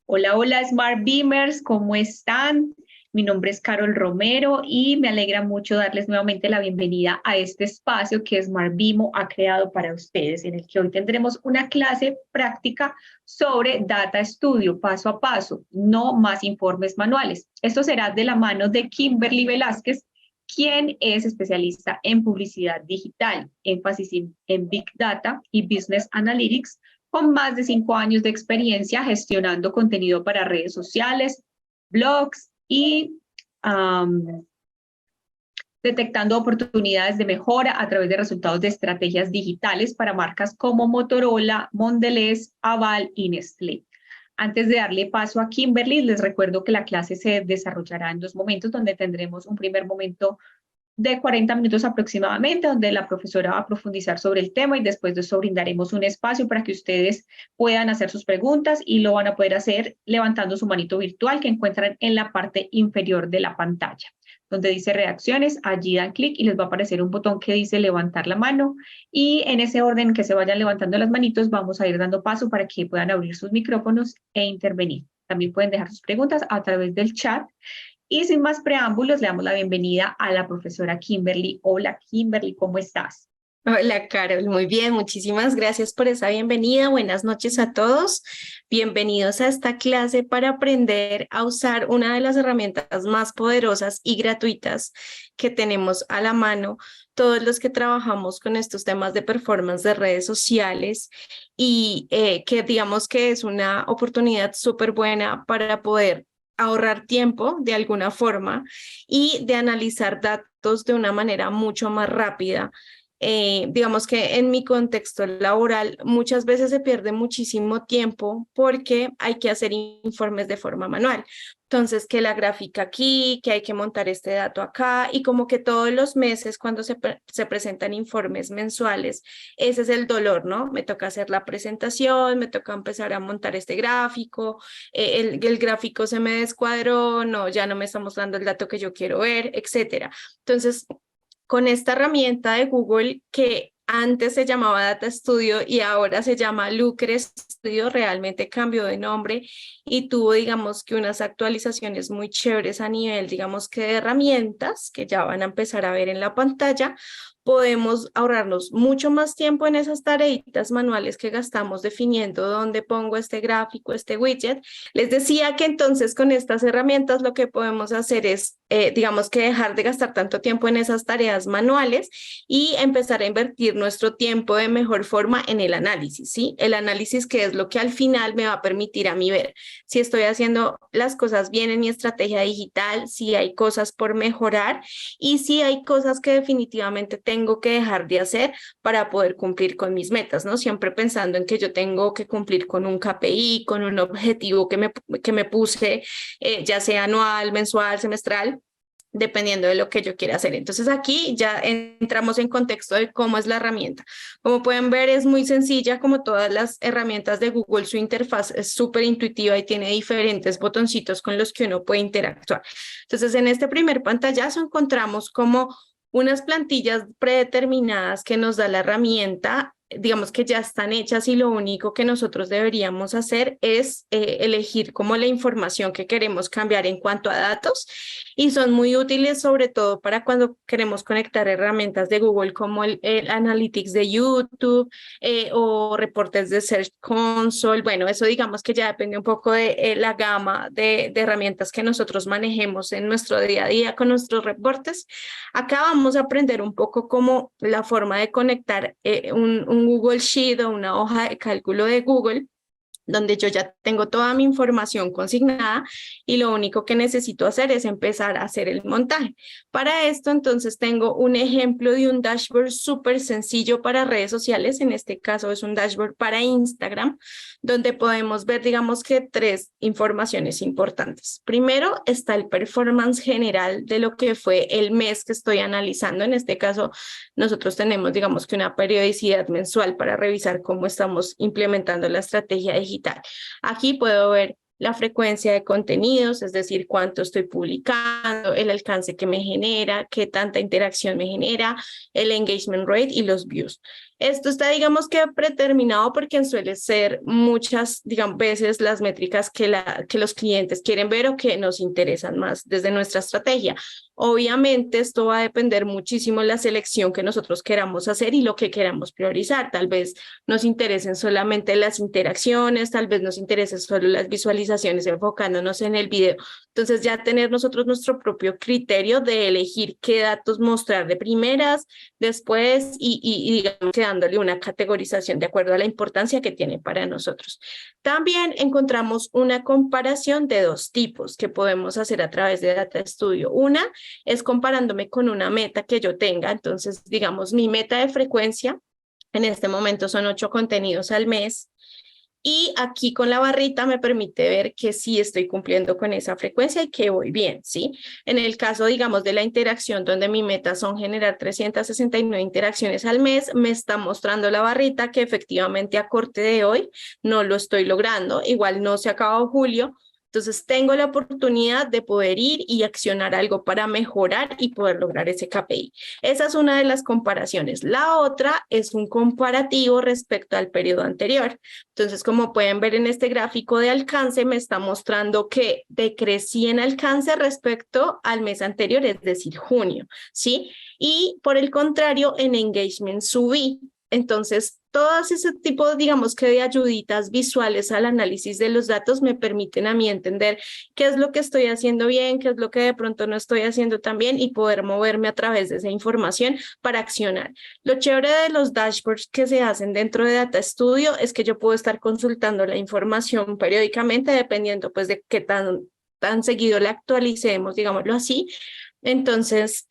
Hola, hola Smart Beamers, ¿cómo están? Mi nombre es Carol Romero y me alegra mucho darles nuevamente la bienvenida a este espacio que Smart Beamo ha creado para ustedes, en el que hoy tendremos una clase práctica sobre Data Studio, paso a paso, no más informes manuales. Esto será de la mano de Kimberly Velázquez, quien es especialista en publicidad digital, énfasis en Big Data y Business Analytics, con más de 5 años de experiencia gestionando contenido para redes sociales, blogs y detectando oportunidades de mejora a través de resultados de estrategias digitales para marcas como Motorola, Mondelez, Aval y Nestlé. Antes de darle paso a Kimberly, les recuerdo que la clase se desarrollará en 2 momentos, donde tendremos un primer momento de 40 minutos aproximadamente, donde la profesora va a profundizar sobre el tema y después de eso brindaremos un espacio para que ustedes puedan hacer sus preguntas y lo van a poder hacer levantando su manito virtual que encuentran en la parte inferior de la pantalla, donde dice reacciones. Allí dan clic y les va a aparecer un botón que dice levantar la mano y en ese orden que se vayan levantando las manitos vamos a ir dando paso para que puedan abrir sus micrófonos e intervenir. También pueden dejar sus preguntas a través del chat. Y sin más preámbulos, le damos la bienvenida a la profesora Kimberly. Hola Kimberly, ¿cómo estás? Hola, Carol. Muy bien, muchísimas gracias por esa bienvenida. Buenas noches a todos. Bienvenidos a esta clase para aprender a usar una de las herramientas más poderosas y gratuitas que tenemos a la mano todos los que trabajamos con estos temas de performance de redes sociales y que digamos que es una oportunidad súper buena para poder ahorrar tiempo de alguna forma y de analizar datos de una manera mucho más rápida. Digamos que en mi contexto laboral muchas veces se pierde muchísimo tiempo porque hay que hacer informes de forma manual. Entonces, que la gráfica aquí, que hay que montar este dato acá y como que todos los meses cuando se presentan informes mensuales, ese es el dolor, ¿no? Me toca hacer la presentación, me toca empezar a montar este gráfico, el gráfico se me descuadró, no, ya no me está mostrando el dato que yo quiero ver, etcétera. Entonces, con esta herramienta de Google que antes se llamaba Data Studio y ahora se llama Looker Studio, realmente cambió de nombre y tuvo, digamos, que unas actualizaciones muy chéveres a nivel, digamos, que de herramientas que ya van a empezar a ver en la pantalla. Podemos ahorrarnos mucho más tiempo en esas tareitas manuales que gastamos definiendo dónde pongo este gráfico, este widget. Les decía que entonces con estas herramientas lo que podemos hacer es, digamos que dejar de gastar tanto tiempo en esas tareas manuales y empezar a invertir nuestro tiempo de mejor forma en el análisis, ¿sí? El análisis que es lo que al final me va a permitir a mí ver si estoy haciendo las cosas bien en mi estrategia digital, si hay cosas por mejorar y si hay cosas que definitivamente tengo que dejar de hacer para poder cumplir con mis metas, ¿no? Siempre pensando en que yo tengo que cumplir con un KPI, con un objetivo que me puse, ya sea anual, mensual, semestral, dependiendo de lo que yo quiera hacer. Entonces aquí ya entramos en contexto de cómo es la herramienta. Como pueden ver, es muy sencilla, como todas las herramientas de Google, su interfaz es súper intuitiva y tiene diferentes botoncitos con los que uno puede interactuar. Entonces, en este primer pantallazo encontramos como unas plantillas predeterminadas que nos da la herramienta, digamos que ya están hechas y lo único que nosotros deberíamos hacer es elegir como la información que queremos cambiar en cuanto a datos y son muy útiles sobre todo para cuando queremos conectar herramientas de Google como el Analytics de YouTube o reportes de Search Console. Bueno, eso digamos que ya depende un poco de la gama de herramientas que nosotros manejemos en nuestro día a día con nuestros reportes. Acá vamos a aprender un poco cómo la forma de conectar un Google Sheet o una hoja de cálculo de Google donde yo ya tengo toda mi información consignada y lo único que necesito hacer es empezar a hacer el montaje. Para esto, entonces, tengo un ejemplo de un dashboard súper sencillo para redes sociales. En este caso es un dashboard para Instagram, donde podemos ver, digamos que tres informaciones importantes. Primero está el performance general de lo que fue el mes que estoy analizando. En este caso, nosotros tenemos, digamos que una periodicidad mensual para revisar cómo estamos implementando la estrategia digital. Aquí puedo ver la frecuencia de contenidos, es decir, cuánto estoy publicando, el alcance que me genera, qué tanta interacción me genera, el engagement rate y los views. Esto está, digamos que predeterminado porque suele ser muchas, digamos, veces las métricas que los clientes quieren ver o que nos interesan más desde nuestra estrategia. Obviamente esto va a depender muchísimo de la selección que nosotros queramos hacer y lo que queramos priorizar. Tal vez nos interesen solamente las interacciones, tal vez nos interesen solo las visualizaciones enfocándonos en el video. Entonces ya tener nosotros nuestro propio criterio de elegir qué datos mostrar de primeras, después y digamos que dándole una categorización de acuerdo a la importancia que tiene para nosotros. También encontramos una comparación de dos tipos que podemos hacer a través de Data Studio. Una es comparándome con una meta que yo tenga. Entonces, digamos, mi meta de frecuencia en este momento son 8 contenidos al mes. Y aquí con la barrita me permite ver que sí estoy cumpliendo con esa frecuencia y que voy bien, ¿sí? En el caso, digamos, de la interacción, donde mi meta son generar 369 interacciones al mes, me está mostrando la barrita que efectivamente a corte de hoy no lo estoy logrando. Igual no se acabó julio. Entonces tengo la oportunidad de poder ir y accionar algo para mejorar y poder lograr ese KPI. Esa es una de las comparaciones. La otra es un comparativo respecto al periodo anterior. Entonces, como pueden ver en este gráfico de alcance, me está mostrando que decrecí en alcance respecto al mes anterior, es decir, junio, ¿sí? Y por el contrario, en engagement subí. Entonces, todos ese tipo, digamos que de ayuditas visuales al análisis de los datos me permiten a mí entender qué es lo que estoy haciendo bien, qué es lo que de pronto no estoy haciendo tan bien y poder moverme a través de esa información para accionar. Lo chévere de los dashboards que se hacen dentro de Data Studio es que yo puedo estar consultando la información periódicamente dependiendo pues de qué tan seguido la actualicemos, digámoslo así. Entonces,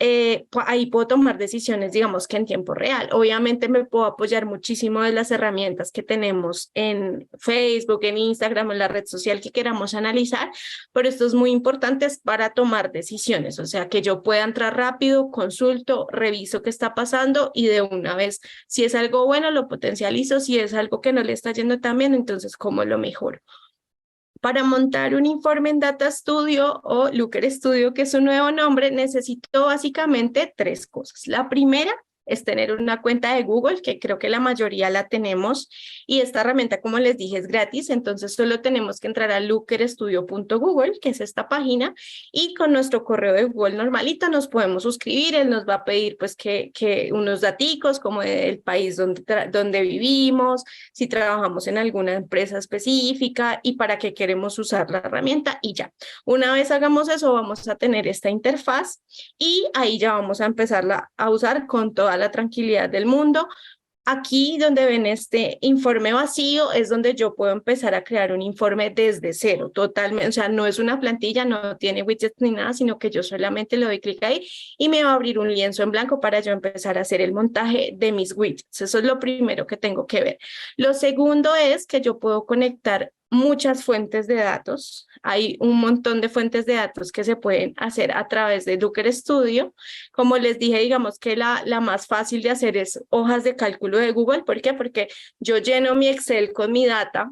ahí puedo tomar decisiones, digamos que en tiempo real. Obviamente me puedo apoyar muchísimo de las herramientas que tenemos en Facebook, en Instagram, en la red social que queramos analizar, pero esto es muy importante para tomar decisiones, o sea, que yo pueda entrar rápido, consulto, reviso qué está pasando y de una vez, si es algo bueno, lo potencializo, si es algo que no le está yendo tan bien, entonces, ¿cómo lo mejoro? Para montar un informe en Data Studio o Looker Studio, que es su nuevo nombre, necesito básicamente 3 cosas. La primera es tener una cuenta de Google, que creo que la mayoría la tenemos, y esta herramienta, como les dije, es gratis, entonces solo tenemos que entrar a lookerstudio.google, que es esta página, y con nuestro correo de Google normalito nos podemos suscribir. Él nos va a pedir pues que unos daticos como el país donde vivimos, si trabajamos en alguna empresa específica y para qué queremos usar la herramienta y ya. Una vez hagamos eso, vamos a tener esta interfaz y ahí ya vamos a empezarla a usar con toda la tranquilidad del mundo. Aquí donde ven este informe vacío es donde yo puedo empezar a crear un informe desde cero, totalmente, o sea, no es una plantilla, no tiene widgets ni nada, sino que yo solamente le doy clic ahí y me va a abrir un lienzo en blanco para yo empezar a hacer el montaje de mis widgets. Eso es lo primero que tengo que ver. Lo segundo es que yo puedo conectar muchas fuentes de datos. Hay un montón de fuentes de datos que se pueden hacer a través de Looker Studio. Como les dije, digamos que la más fácil de hacer es hojas de cálculo de Google. ¿Por qué? Porque yo lleno mi Excel con mi data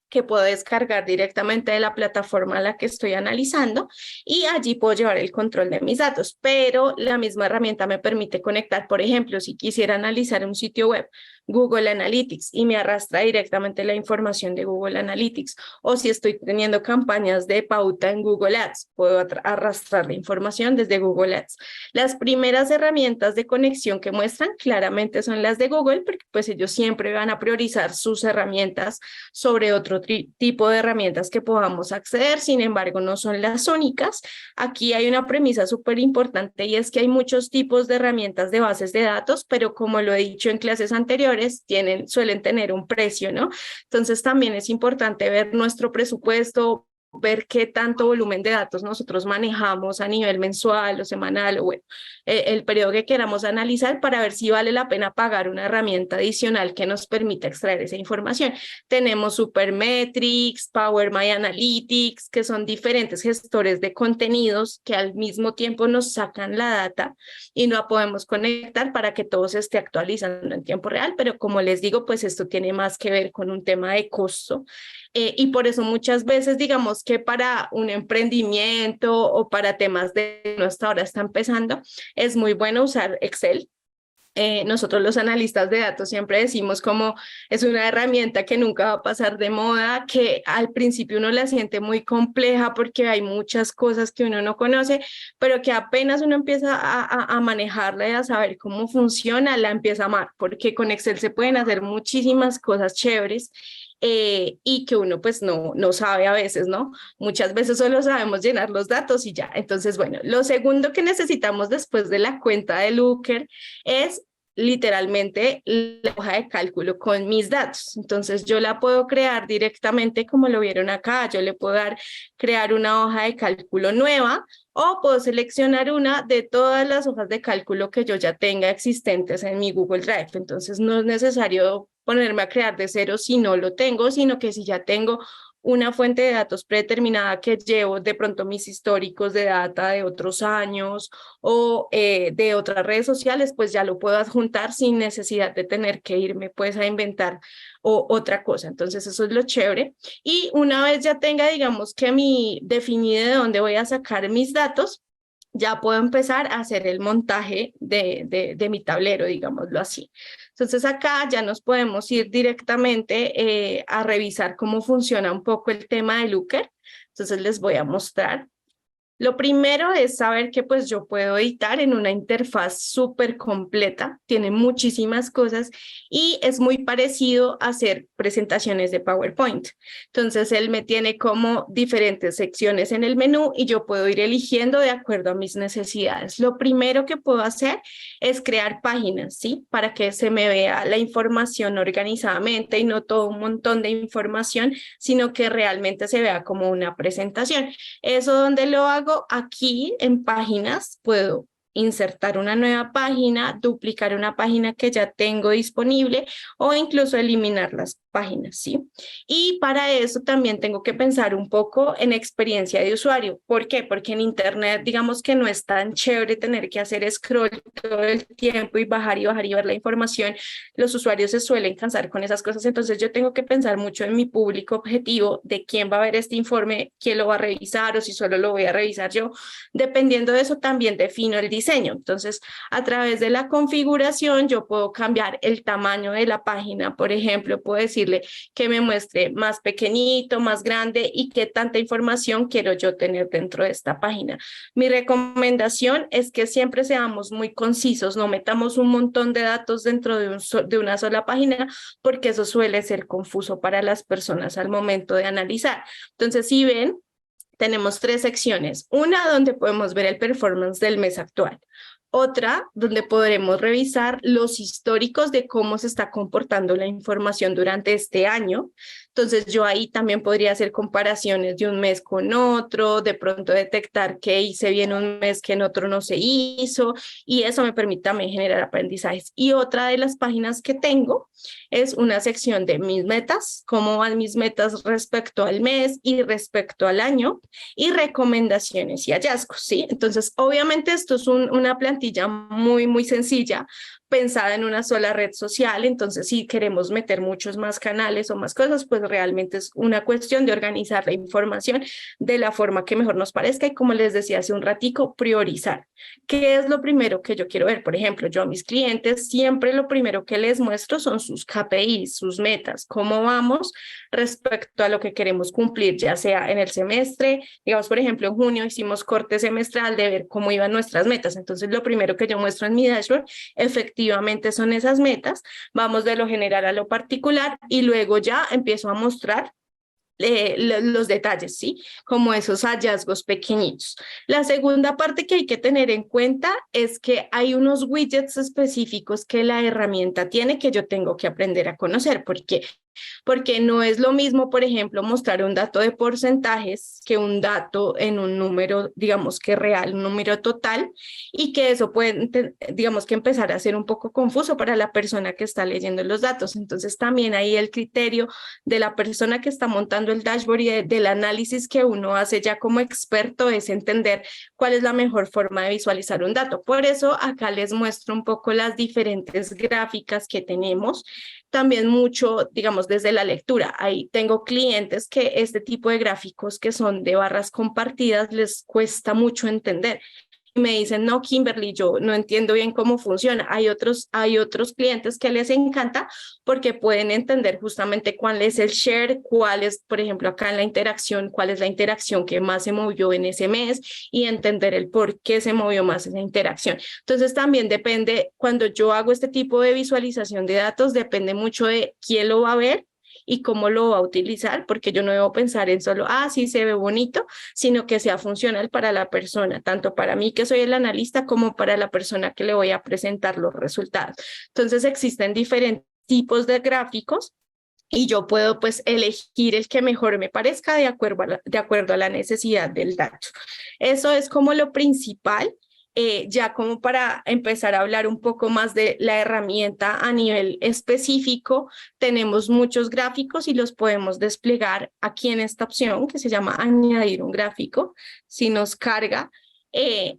que puedo descargar directamente de la plataforma a la que estoy analizando y allí puedo llevar el control de mis datos, pero la misma herramienta me permite conectar, por ejemplo, si quisiera analizar un sitio web, Google Analytics, y me arrastra directamente la información de Google Analytics, o si estoy teniendo campañas de pauta en Google Ads, puedo arrastrar la información desde Google Ads. Las primeras herramientas de conexión que muestran claramente son las de Google, porque pues ellos siempre van a priorizar sus herramientas sobre otro tipo de herramientas que podamos acceder. Sin embargo, no son las únicas. Aquí hay una premisa súper importante y es que hay muchos tipos de herramientas de bases de datos, pero como lo he dicho en clases anteriores, suelen tener un precio, ¿no? Entonces también es importante ver nuestro presupuesto, ver qué tanto volumen de datos nosotros manejamos a nivel mensual o semanal o bueno, el periodo que queramos analizar para ver si vale la pena pagar una herramienta adicional que nos permita extraer esa información. Tenemos Supermetrics, Power My Analytics, que son diferentes gestores de contenidos que al mismo tiempo nos sacan la data y la podemos conectar para que todo se esté actualizando en tiempo real, pero como les digo, pues esto tiene más que ver con un tema de costo. Y por eso muchas veces digamos que para un emprendimiento o para temas de no hasta ahora está empezando, es muy bueno usar Excel. nosotros los analistas de datos siempre decimos como es una herramienta que nunca va a pasar de moda, que al principio uno la siente muy compleja porque hay muchas cosas que uno no conoce, pero que apenas uno empieza a manejarla y a saber cómo funciona, la empieza a amar, porque con Excel se pueden hacer muchísimas cosas chéveres. Y que uno pues no sabe a veces, ¿no? Muchas veces solo sabemos llenar los datos y ya. Entonces, bueno, lo segundo que necesitamos después de la cuenta de Looker es literalmente la hoja de cálculo con mis datos. Entonces yo la puedo crear directamente como lo vieron acá. Yo le puedo crear una hoja de cálculo nueva o puedo seleccionar una de todas las hojas de cálculo que yo ya tenga existentes en mi Google Drive. Entonces no es necesario ponerme a crear de cero si no lo tengo, sino que si ya tengo una fuente de datos predeterminada que llevo de pronto mis históricos de data de otros años o de otras redes sociales, pues ya lo puedo adjuntar sin necesidad de tener que irme pues a inventar otra cosa. Entonces eso es lo chévere. Y una vez ya tenga, digamos que definí de dónde voy a sacar mis datos, ya puedo empezar a hacer el montaje de mi tablero, digámoslo así. Entonces acá ya nos podemos ir directamente a revisar cómo funciona un poco el tema de Looker. Entonces les voy a mostrar. Lo primero es saber que pues yo puedo editar en una interfaz súper completa, tiene muchísimas cosas y es muy parecido a hacer presentaciones de PowerPoint. Entonces él me tiene como diferentes secciones en el menú y yo puedo ir eligiendo de acuerdo a mis necesidades. Lo primero que puedo hacer es crear páginas, ¿sí? Para que se me vea la información organizadamente y no todo un montón de información, sino que realmente se vea como una presentación. Eso donde lo hago aquí en páginas, puedo insertar una nueva página, duplicar una página que ya tengo disponible o incluso eliminar las páginas, ¿sí? Y para eso también tengo que pensar un poco en experiencia de usuario. ¿Por qué? Porque en Internet, digamos que no es tan chévere tener que hacer scroll todo el tiempo y bajar y bajar y ver la información. Los usuarios se suelen cansar con esas cosas, entonces yo tengo que pensar mucho en mi público objetivo, de quién va a ver este informe, quién lo va a revisar o si solo lo voy a revisar yo. Dependiendo de eso también defino el diseño. Entonces, a través de la configuración yo puedo cambiar el tamaño de la página. Por ejemplo, puedo decirle que me muestre más pequeñito, más grande y qué tanta información quiero yo tener dentro de esta página. Mi recomendación es que siempre seamos muy concisos, no metamos un montón de datos dentro de una sola página, porque eso suele ser confuso para las personas al momento de analizar. Entonces, si ven, tenemos tres secciones. Una donde podemos ver el performance del mes actual. Otra donde podremos revisar los históricos de cómo se está comportando la información durante este año. Entonces yo ahí también podría hacer comparaciones de un mes con otro, de pronto detectar que hice bien un mes que en otro no se hizo y eso me permite también generar aprendizajes. Y otra de las páginas que tengo es una sección de mis metas, cómo van mis metas respecto al mes y respecto al año y recomendaciones y hallazgos, ¿sí? Entonces obviamente esto es una plantilla muy sencilla, pensada en una sola red social. Entonces si queremos meter muchos más canales o más cosas, pues realmente es una cuestión de organizar la información de la forma que mejor nos parezca y, como les decía hace un ratico, priorizar. ¿Qué es lo primero que yo quiero ver? Por ejemplo, yo a mis clientes siempre lo primero que les muestro son sus KPIs, sus metas, cómo vamos respecto a lo que queremos cumplir, ya sea en el semestre, digamos, por ejemplo, en junio hicimos corte semestral de ver cómo iban nuestras metas. Entonces lo primero que yo muestro en mi dashboard efectivamente son esas metas, vamos de lo general a lo particular y luego ya empiezo a mostrar los detalles, ¿sí? Como esos hallazgos pequeñitos. La segunda parte que hay que tener en cuenta es que hay unos widgets específicos que la herramienta tiene que yo tengo que aprender a conocer. ¿Por qué? Porque no es lo mismo, por ejemplo, mostrar un dato de porcentajes que un dato en un número, digamos que real, un número total, y que eso puede, digamos que empezar a ser un poco confuso para la persona que está leyendo los datos. Entonces también ahí el criterio de la persona que está montando el dashboard y del análisis que uno hace ya como experto es entender cuál es la mejor forma de visualizar un dato. Por eso acá les muestro un poco las diferentes gráficas que tenemos. También mucho, digamos, desde la lectura. Ahí tengo clientes que este tipo de gráficos que son de barras compartidas les cuesta mucho entender. y me dicen, no, Kimberly, yo no entiendo bien cómo funciona. Hay otros clientes que les encanta porque pueden entender justamente cuál es el share, cuál es, por ejemplo, acá en la interacción, cuál es la interacción que más se movió en ese mes y entender el por qué se movió más esa interacción. Entonces también depende, cuando yo hago este tipo de visualización de datos, depende mucho de quién lo va a ver y cómo lo va a utilizar, porque yo no debo pensar en solo, sí se ve bonito, sino que sea funcional para la persona, tanto para mí que soy el analista como para la persona que le voy a presentar los resultados. Entonces existen diferentes tipos de gráficos y yo puedo pues elegir el que mejor me parezca de acuerdo a la necesidad del dato. Eso es como lo principal. Ya como para empezar a hablar un poco más de la herramienta a nivel específico, tenemos muchos gráficos y los podemos desplegar aquí en esta opción que se llama añadir un gráfico. Si nos carga,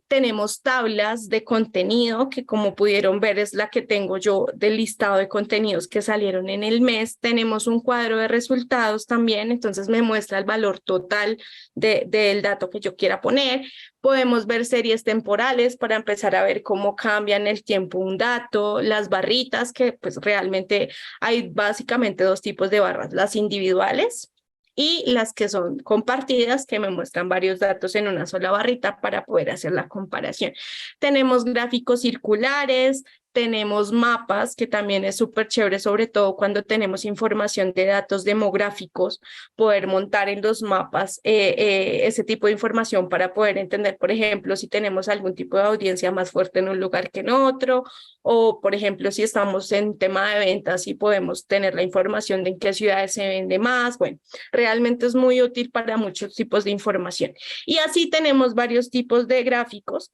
tenemos tablas de contenido que, como pudieron ver, es la que tengo yo del listado de contenidos que salieron en el mes. Tenemos un cuadro de resultados también, entonces me muestra el valor total del dato que yo quiera poner. Podemos ver series temporales para empezar a ver cómo cambia en el tiempo un dato, las barritas, que pues realmente hay básicamente dos tipos de barras, las individuales y las que son compartidas, que me muestran varios datos en una sola barrita para poder hacer la comparación. Tenemos gráficos circulares, tenemos mapas, que también es súper chévere, sobre todo cuando tenemos información de datos demográficos, poder montar en los mapas ese tipo de información para poder entender, por ejemplo, si tenemos algún tipo de audiencia más fuerte en un lugar que en otro, o por ejemplo, si estamos en tema de ventas y podemos tener la información de en qué ciudades se vende más. Bueno, realmente es muy útil para muchos tipos de información. Y así tenemos varios tipos de gráficos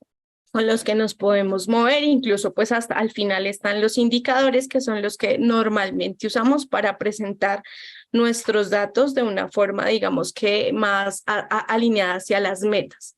con los que nos podemos mover, incluso pues hasta al final están los indicadores, que son los que normalmente usamos para presentar nuestros datos de una forma, digamos que más alineada hacia las metas.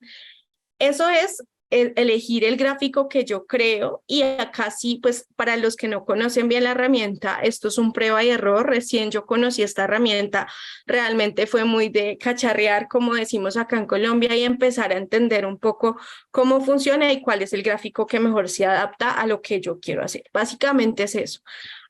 Eso es elegir el gráfico que yo creo, y acá sí, pues para los que no conocen bien la herramienta, esto es un prueba y error. Recién yo conocí esta herramienta, realmente fue muy de cacharrear, como decimos acá en Colombia, y empezar a entender un poco cómo funciona y cuál es el gráfico que mejor se adapta a lo que yo quiero hacer. Básicamente es eso.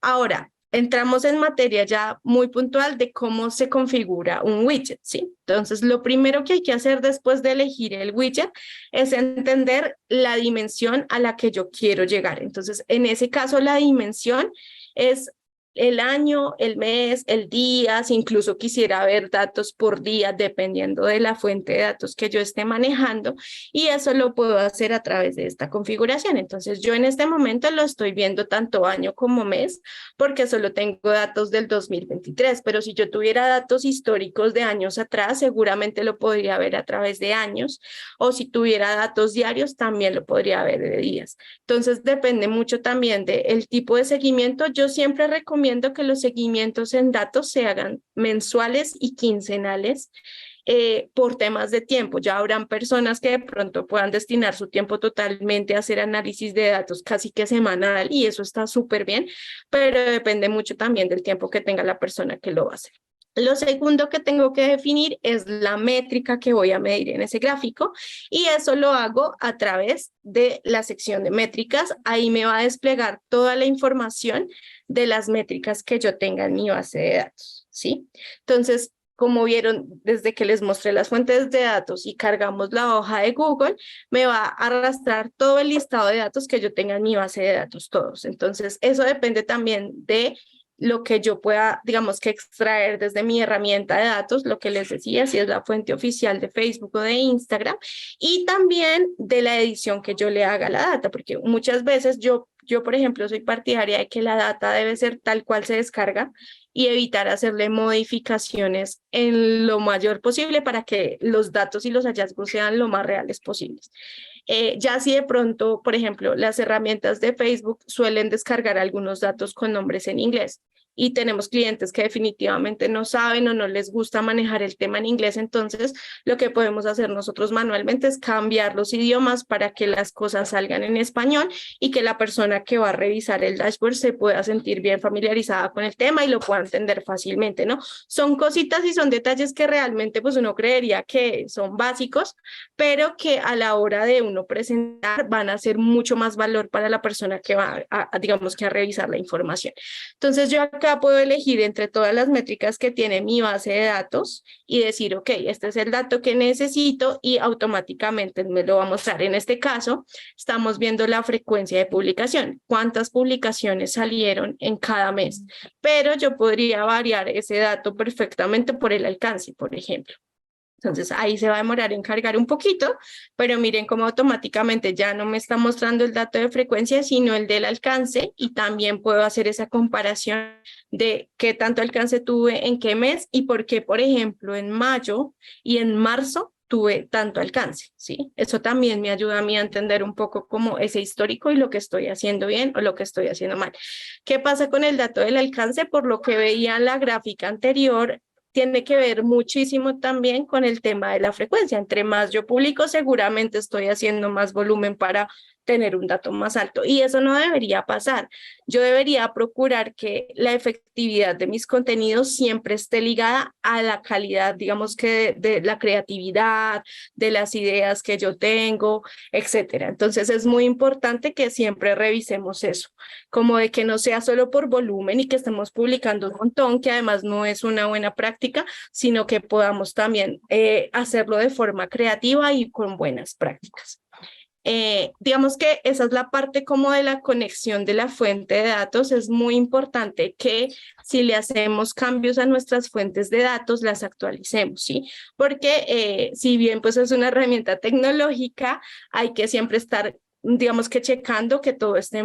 Ahora, entramos en materia ya muy puntual de cómo se configura un widget, ¿sí? Entonces, lo primero que hay que hacer después de elegir el widget es entender la dimensión a la que yo quiero llegar. Entonces, en ese caso, la dimensión es el año, el mes, el día, si incluso quisiera ver datos por día, dependiendo de la fuente de datos que yo esté manejando, y eso lo puedo hacer a través de esta configuración. Entonces, yo en este momento lo estoy viendo tanto año como mes, porque solo tengo datos del 2023, pero si yo tuviera datos históricos de años atrás, seguramente lo podría ver a través de años, o si tuviera datos diarios, también lo podría ver de días. Entonces, depende mucho también del tipo de seguimiento. Yo siempre recomiendo que los seguimientos en datos se hagan mensuales y quincenales, por temas de tiempo. Ya habrán personas que de pronto puedan destinar su tiempo totalmente a hacer análisis de datos casi que semanal, y eso está súper bien, pero depende mucho también del tiempo que tenga la persona que lo va a hacer. Lo segundo que tengo que definir es la métrica que voy a medir en ese gráfico, y eso lo hago a través de la sección de métricas. Ahí me va a desplegar toda la información de las métricas que yo tenga en mi base de datos, ¿sí? Entonces, como vieron, desde que les mostré las fuentes de datos y cargamos la hoja de Google, me va a arrastrar todo el listado de datos que yo tenga en mi base de datos, todos. Entonces, eso depende también de lo que yo pueda, digamos, que extraer desde mi herramienta de datos, lo que les decía, si es la fuente oficial de Facebook o de Instagram, y también de la edición que yo le haga a la data, porque muchas veces yo, por ejemplo, soy partidaria de que la data debe ser tal cual se descarga y evitar hacerle modificaciones en lo mayor posible para que los datos y los hallazgos sean lo más reales posibles. Ya si de pronto, por ejemplo, las herramientas de Facebook suelen descargar algunos datos con nombres en inglés, y tenemos clientes que definitivamente no saben o no les gusta manejar el tema en inglés, entonces lo que podemos hacer nosotros manualmente es cambiar los idiomas para que las cosas salgan en español y que la persona que va a revisar el dashboard se pueda sentir bien familiarizada con el tema y lo pueda entender fácilmente, ¿no? Son cositas y son detalles que realmente pues uno creería que son básicos, pero que a la hora de uno presentar van a ser mucho más valor para la persona que va digamos que a revisar la información. Entonces yo acá puedo elegir entre todas las métricas que tiene mi base de datos y decir, ok, este es el dato que necesito y automáticamente me lo va a mostrar. En este caso, estamos viendo la frecuencia de publicación, cuántas publicaciones salieron en cada mes, pero yo podría variar ese dato perfectamente por el alcance, por ejemplo. Entonces ahí se va a demorar en cargar un poquito, pero miren cómo automáticamente ya no me está mostrando el dato de frecuencia, sino el del alcance, y también puedo hacer esa comparación de qué tanto alcance tuve en qué mes y por qué, por ejemplo, en mayo y en marzo tuve tanto alcance, ¿sí? Eso también me ayuda a mí a entender un poco como ese histórico y lo que estoy haciendo bien o lo que estoy haciendo mal. ¿Qué pasa con el dato del alcance? Por lo que veía en la gráfica anterior, tiene que ver muchísimo también con el tema de la frecuencia. Entre más yo publico, seguramente estoy haciendo más volumen para tener un dato más alto. Y eso no debería pasar. Yo debería procurar que la efectividad de mis contenidos siempre esté ligada a la calidad, digamos que de la creatividad, de las ideas que yo tengo, etcétera. Entonces es muy importante que siempre revisemos eso, como de que no sea solo por volumen y que estemos publicando un montón, que además no es una buena práctica, sino que podamos también hacerlo de forma creativa y con buenas prácticas. Digamos que esa es la parte como de la conexión de la fuente de datos. Es muy importante que si le hacemos cambios a nuestras fuentes de datos, las actualicemos, ¿sí? Porque si bien pues es una herramienta tecnológica, hay que siempre estar, digamos que checando que todo esté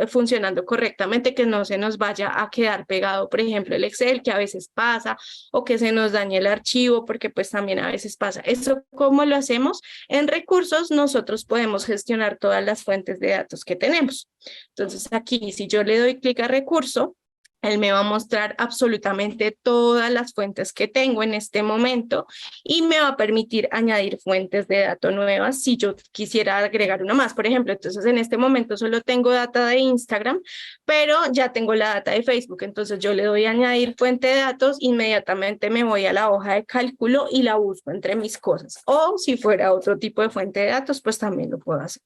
funcionando correctamente, que no se nos vaya a quedar pegado, por ejemplo, el Excel, que a veces pasa, o que se nos dañe el archivo, porque pues también a veces pasa. ¿Eso cómo lo hacemos? En recursos nosotros podemos gestionar todas las fuentes de datos que tenemos. Entonces aquí, si yo le doy clic a recurso, él me va a mostrar absolutamente todas las fuentes que tengo en este momento y me va a permitir añadir fuentes de datos nuevas si yo quisiera agregar una más. Por ejemplo, entonces en este momento solo tengo data de Instagram, pero ya tengo la data de Facebook. Entonces yo le doy a añadir fuente de datos, inmediatamente me voy a la hoja de cálculo y la busco entre mis cosas. O si fuera otro tipo de fuente de datos, pues también lo puedo hacer.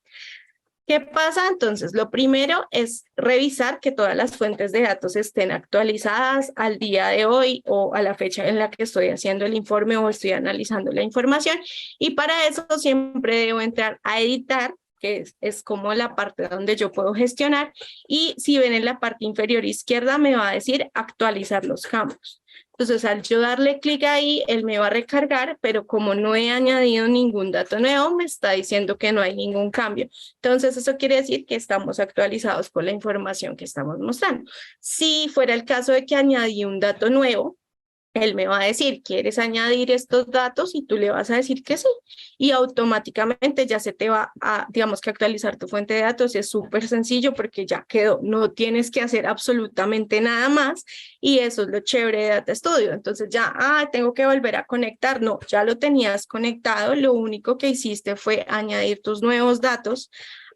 ¿Qué pasa? Entonces, lo primero es revisar que todas las fuentes de datos estén actualizadas al día de hoy o a la fecha en la que estoy haciendo el informe o estoy analizando la información. Y para eso siempre debo entrar a editar, que es como la parte donde yo puedo gestionar. Y si ven en la parte inferior izquierda, me va a decir actualizar los campos. Entonces, al yo darle clic ahí, él me va a recargar, pero como no he añadido ningún dato nuevo, me está diciendo que no hay ningún cambio. Entonces, eso quiere decir que estamos actualizados con la información que estamos mostrando. Si fuera el caso de que añadí un dato nuevo, él me va a decir, ¿quieres añadir estos datos? Y tú le vas a decir que sí. Y automáticamente ya se te va a, digamos que actualizar tu fuente de datos. Es súper sencillo porque ya quedó. No tienes que hacer absolutamente nada más. Y eso es lo chévere de Data Studio. Entonces ya, tengo que volver a conectar. No, ya lo tenías conectado. Lo único que hiciste fue añadir tus nuevos datos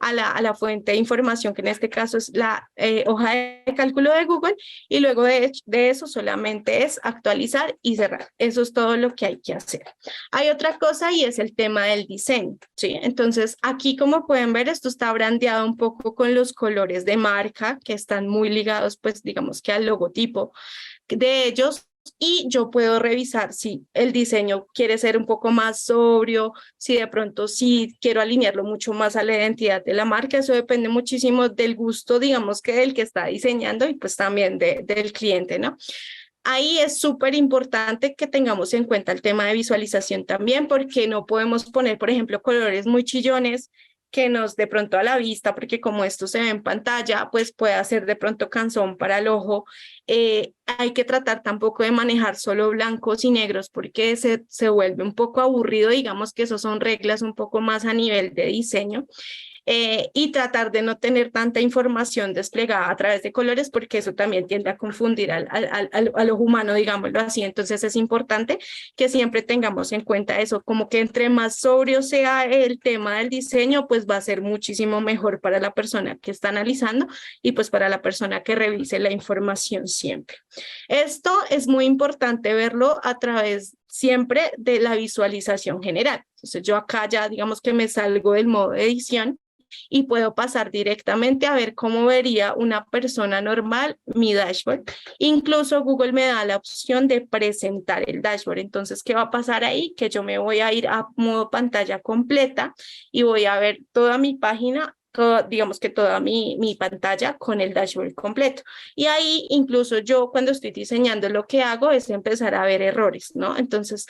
a la fuente de información, que en este caso es la hoja de cálculo de Google, y luego de eso solamente es actualizar y cerrar. Eso es todo lo que hay que hacer. Hay otra cosa y es el tema del diseño, ¿sí? Entonces, aquí como pueden ver, esto está brandeado un poco con los colores de marca que están muy ligados, pues digamos que al logotipo de ellos. Y yo puedo revisar si el diseño quiere ser un poco más sobrio, si de pronto sí quiero alinearlo mucho más a la identidad de la marca. Eso depende muchísimo del gusto, digamos que del que está diseñando y pues también del cliente, ¿no? Ahí es súper importante que tengamos en cuenta el tema de visualización también, porque no podemos poner, por ejemplo, colores muy chillones que nos de pronto a la vista, porque como esto se ve en pantalla, pues puede hacer de pronto cansón para el ojo. Hay que tratar tampoco de manejar solo blancos y negros porque se vuelve un poco aburrido, digamos que eso son reglas un poco más a nivel de diseño. y tratar de no tener tanta información desplegada a través de colores, porque eso también tiende a confundir a los humanos, digámoslo así. Entonces es importante que siempre tengamos en cuenta eso, como que entre más sobrio sea el tema del diseño, pues va a ser muchísimo mejor para la persona que está analizando y pues para la persona que revise la información siempre. Esto es muy importante verlo a través siempre de la visualización general. Entonces yo acá ya digamos que me salgo del modo de edición y puedo pasar directamente a ver cómo vería una persona normal mi dashboard. Incluso Google me da la opción de presentar el dashboard. Entonces, ¿qué va a pasar ahí? Que yo me voy a ir a modo pantalla completa y voy a ver toda mi página, digamos que toda mi pantalla con el dashboard completo. Y ahí incluso yo cuando estoy diseñando lo que hago es empezar a ver errores, ¿no? Entonces,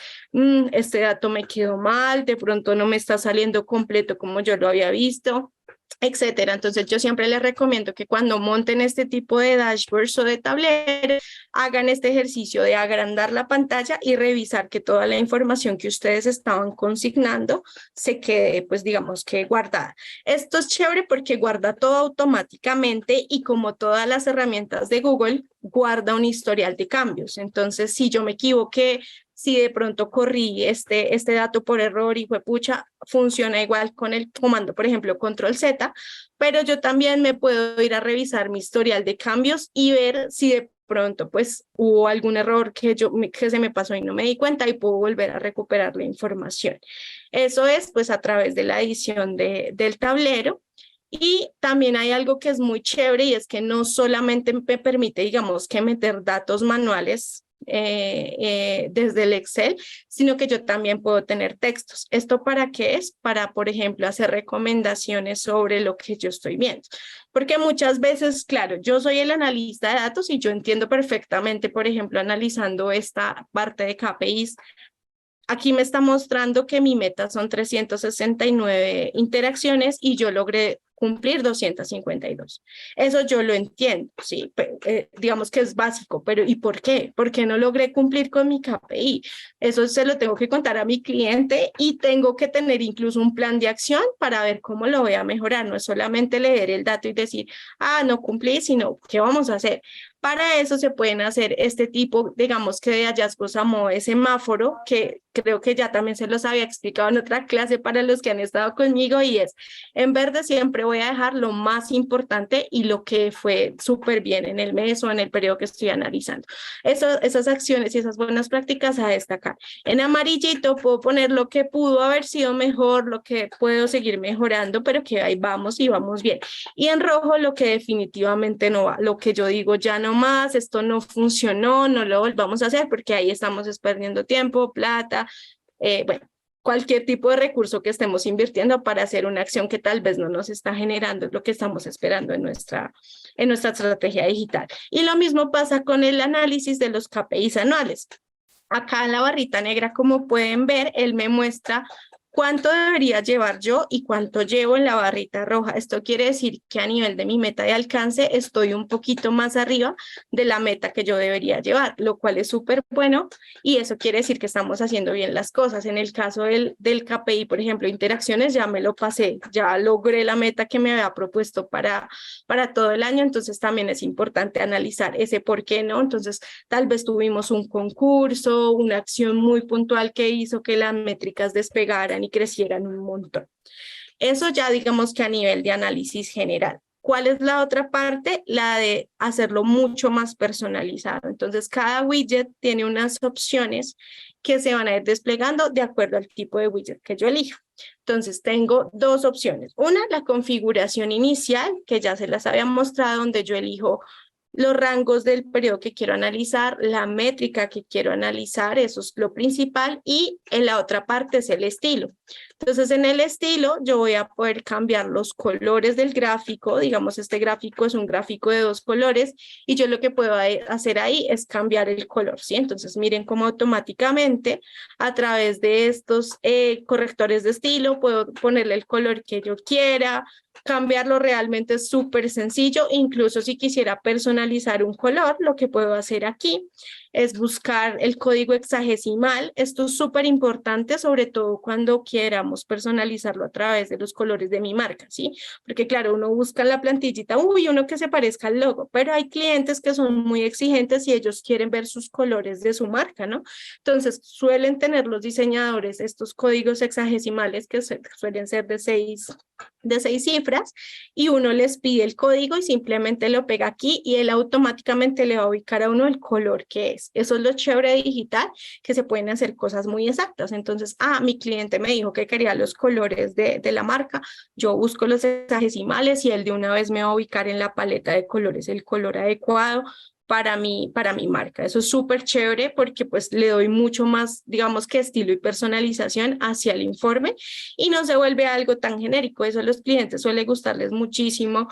este dato me quedó mal, de pronto no me está saliendo completo como yo lo había visto, etcétera. Entonces yo siempre les recomiendo que cuando monten este tipo de dashboards o de tableros, hagan este ejercicio de agrandar la pantalla y revisar que toda la información que ustedes estaban consignando se quede, pues digamos que guardada. Esto es chévere porque guarda todo automáticamente y como todas las herramientas de Google, guarda un historial de cambios. Entonces, si yo me equivoqué, si de pronto corrí este dato por error y fue pucha, funciona igual con el comando, por ejemplo, control Z, pero yo también me puedo ir a revisar mi historial de cambios y ver si de pronto pues hubo algún error que se me pasó y no me di cuenta y puedo volver a recuperar la información. Eso es pues a través de la edición del tablero. Y también hay algo que es muy chévere y es que no solamente me permite, digamos, que meter datos manuales desde el Excel, sino que yo también puedo tener textos. ¿Esto para qué es? Para, por ejemplo, hacer recomendaciones sobre lo que yo estoy viendo. Porque muchas veces, claro, yo soy el analista de datos y yo entiendo perfectamente, por ejemplo, analizando esta parte de KPIs. Aquí me está mostrando que mi meta son 369 interacciones y yo logré cumplir 252. Eso yo lo entiendo, sí, digamos que es básico, pero ¿y por qué? ¿Por qué no logré cumplir con mi KPI? Eso se lo tengo que contar a mi cliente y tengo que tener incluso un plan de acción para ver cómo lo voy a mejorar. No es solamente leer el dato y decir, no cumplí, sino ¿qué vamos a hacer? Para eso se pueden hacer este tipo, digamos que de hallazgos a modo de semáforo, que creo que ya también se los había explicado en otra clase para los que han estado conmigo, y es, en verde siempre voy a dejar lo más importante y lo que fue súper bien en el mes o en el periodo que estoy analizando. Esas acciones y esas buenas prácticas a destacar. En amarillito puedo poner lo que pudo haber sido mejor, lo que puedo seguir mejorando, pero que ahí vamos y vamos bien. Y en rojo lo que definitivamente no va, lo que yo digo ya no más, esto no funcionó, no lo volvamos a hacer porque ahí estamos perdiendo tiempo, plata, bueno, cualquier tipo de recurso que estemos invirtiendo para hacer una acción que tal vez no nos está generando lo que estamos esperando en nuestra estrategia digital. Y lo mismo pasa con el análisis de los KPIs anuales. Acá en la barrita negra, como pueden ver, él me muestra cuánto debería llevar yo y cuánto llevo en la barrita roja. Esto quiere decir que a nivel de mi meta de alcance estoy un poquito más arriba de la meta que yo debería llevar, lo cual es súper bueno y eso quiere decir que estamos haciendo bien las cosas. En el caso del KPI, por ejemplo, interacciones, ya me lo pasé, ya logré la meta que me había propuesto para todo el año, entonces también es importante analizar ese por qué no. Entonces, tal vez tuvimos un concurso, una acción muy puntual que hizo que las métricas despegaran y crecieran un montón. Eso ya digamos que a nivel de análisis general. ¿Cuál es la otra parte? La de hacerlo mucho más personalizado. Entonces, cada widget tiene unas opciones que se van a ir desplegando de acuerdo al tipo de widget que yo elijo. Entonces, tengo dos opciones. Una, la configuración inicial, que ya se las había mostrado, donde yo elijo los rangos del periodo que quiero analizar, la métrica que quiero analizar, eso es lo principal, y en la otra parte es el estilo. Entonces, en el estilo yo voy a poder cambiar los colores del gráfico, digamos este gráfico es un gráfico de 2 colores, y yo lo que puedo hacer ahí es cambiar el color, ¿sí? Entonces, miren cómo automáticamente a través de estos correctores de estilo puedo ponerle el color que yo quiera, cambiarlo realmente es súper sencillo, incluso si quisiera personalizar un color, lo que puedo hacer aquí es buscar el código hexagesimal. Esto es súper importante, sobre todo cuando queramos personalizarlo a través de los colores de mi marca, ¿sí? Porque claro, uno busca en la plantillita, uy, uno que se parezca al logo, pero hay clientes que son muy exigentes y ellos quieren ver sus colores de su marca, ¿no? Entonces, suelen tener los diseñadores estos códigos hexagesimales que suelen ser de seis cifras, y uno les pide el código y simplemente lo pega aquí y él automáticamente le va a ubicar a uno el color que es. Eso es lo chévere de digital, que se pueden hacer cosas muy exactas. Entonces, mi cliente me dijo que quería los colores de la marca, yo busco los hexagesimales y él de una vez me va a ubicar en la paleta de colores el color adecuado para mi marca. Eso es súper chévere porque pues le doy mucho más, digamos que estilo y personalización hacia el informe y no se vuelve algo tan genérico. Eso a los clientes suele gustarles muchísimo.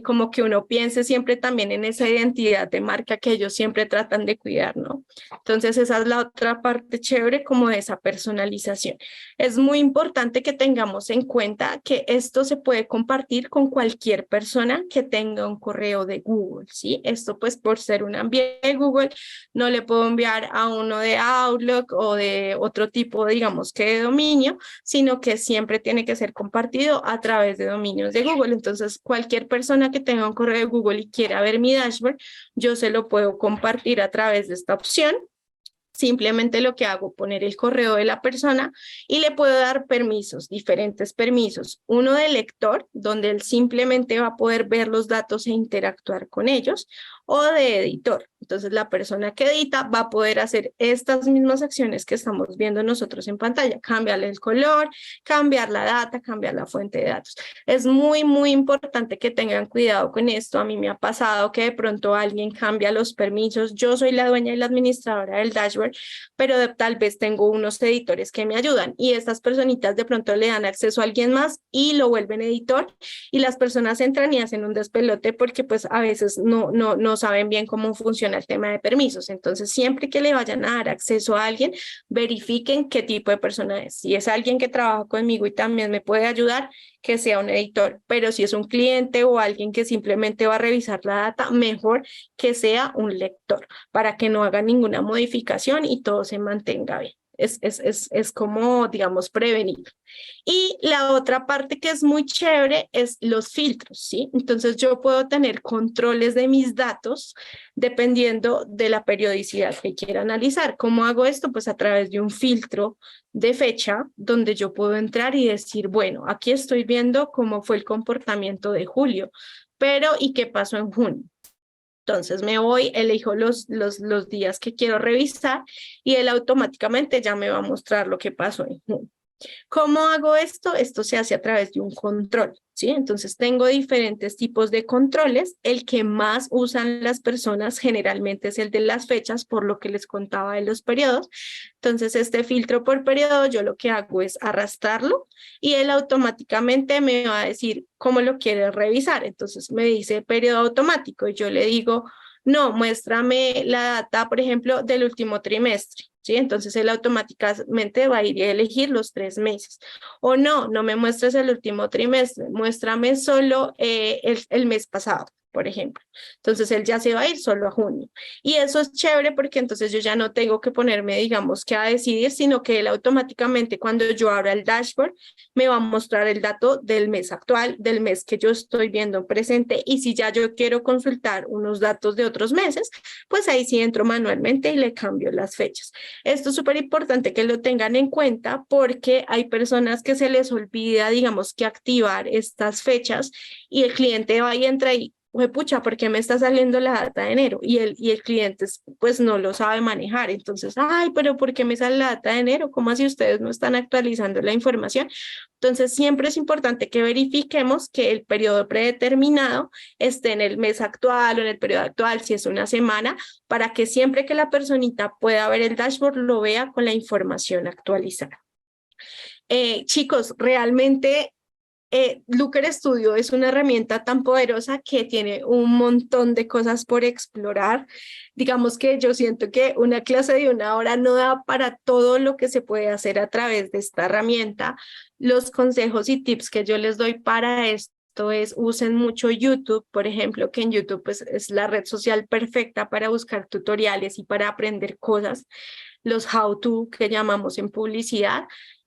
Como que uno piense siempre también en esa identidad de marca que ellos siempre tratan de cuidar, ¿no? Entonces esa es la otra parte chévere como de esa personalización. Es muy importante que tengamos en cuenta que esto se puede compartir con cualquier persona que tenga un correo de Google, ¿sí? Esto pues por ser un ambiente de Google no le puedo enviar a uno de Outlook o de otro tipo, digamos que de dominio, sino que siempre tiene que ser compartido a través de dominios de Google. Entonces cualquier persona que tenga un correo de Google y quiera ver mi dashboard, yo se lo puedo compartir a través de esta opción. Simplemente lo que hago, poner el correo de la persona y le puedo dar permisos, diferentes permisos. Uno de lector, donde él simplemente va a poder ver los datos e interactuar con ellos, o de editor. Entonces la persona que edita va a poder hacer estas mismas acciones que estamos viendo nosotros en pantalla, cambiarle el color, cambiar la data, cambiar la fuente de datos. Es muy, muy importante que tengan cuidado con esto. A mí me ha pasado que de pronto alguien cambia los permisos. Yo soy la dueña y la administradora del dashboard, pero tal vez tengo unos editores que me ayudan y estas personitas de pronto le dan acceso a alguien más y lo vuelven editor y las personas entran y hacen un despelote porque pues a veces no saben bien cómo funciona el tema de permisos. Entonces siempre que le vayan a dar acceso a alguien, verifiquen qué tipo de persona es. Si es alguien que trabaja conmigo y también me puede ayudar, que sea un editor, pero si es un cliente o alguien que simplemente va a revisar la data, mejor que sea un lector para que no haga ninguna modificación y todo se mantenga bien. Es como, digamos, prevenir. Y la otra parte que es muy chévere es los filtros, ¿sí? Entonces yo puedo tener controles de mis datos dependiendo de la periodicidad que quiera analizar. ¿Cómo hago esto? Pues a través de un filtro de fecha donde yo puedo entrar y decir, bueno, aquí estoy viendo cómo fue el comportamiento de julio, pero ¿y qué pasó en junio? Entonces me voy, elijo los días que quiero revisar y él automáticamente ya me va a mostrar lo que pasó en junio. ¿Cómo hago esto? Esto se hace a través de un control, ¿sí? Entonces tengo diferentes tipos de controles. El que más usan las personas generalmente es el de las fechas, por lo que les contaba de los periodos. Entonces este filtro por periodo yo lo que hago es arrastrarlo y él automáticamente me va a decir cómo lo quiere revisar. Entonces me dice periodo automático y yo le digo, no, muéstrame la data, por ejemplo, del último trimestre. ¿Sí? Entonces él automáticamente va a ir a elegir los 3 meses. O no me muestres el último trimestre, muéstrame solo el mes pasado, por ejemplo. Entonces él ya se va a ir solo a junio. Y eso es chévere porque entonces yo ya no tengo que ponerme, digamos, que a decidir, sino que él automáticamente cuando yo abra el dashboard me va a mostrar el dato del mes actual, del mes que yo estoy viendo presente. Y si ya yo quiero consultar unos datos de otros meses, pues ahí sí entro manualmente y le cambio las fechas. Esto es súper importante que lo tengan en cuenta porque hay personas que se les olvida, digamos, que activar estas fechas y el cliente va y entra y, pucha, ¿por qué me está saliendo la data de enero? Y el cliente pues no lo sabe manejar. Entonces, pero ¿por qué me sale la data de enero? ¿Cómo así ustedes no están actualizando la información? Entonces, siempre es importante que verifiquemos que el periodo predeterminado esté en el mes actual o en el periodo actual, si es una semana, para que siempre que la personita pueda ver el dashboard, lo vea con la información actualizada. Chicos, realmente Looker Studio es una herramienta tan poderosa que tiene un montón de cosas por explorar. Digamos que yo siento que una clase de 1 hora no da para todo lo que se puede hacer a través de esta herramienta. Los consejos y tips que yo les doy para esto esto es, usen mucho YouTube, por ejemplo, que en YouTube pues, es la red social perfecta para buscar tutoriales y para aprender cosas, los how to que llamamos en publicidad.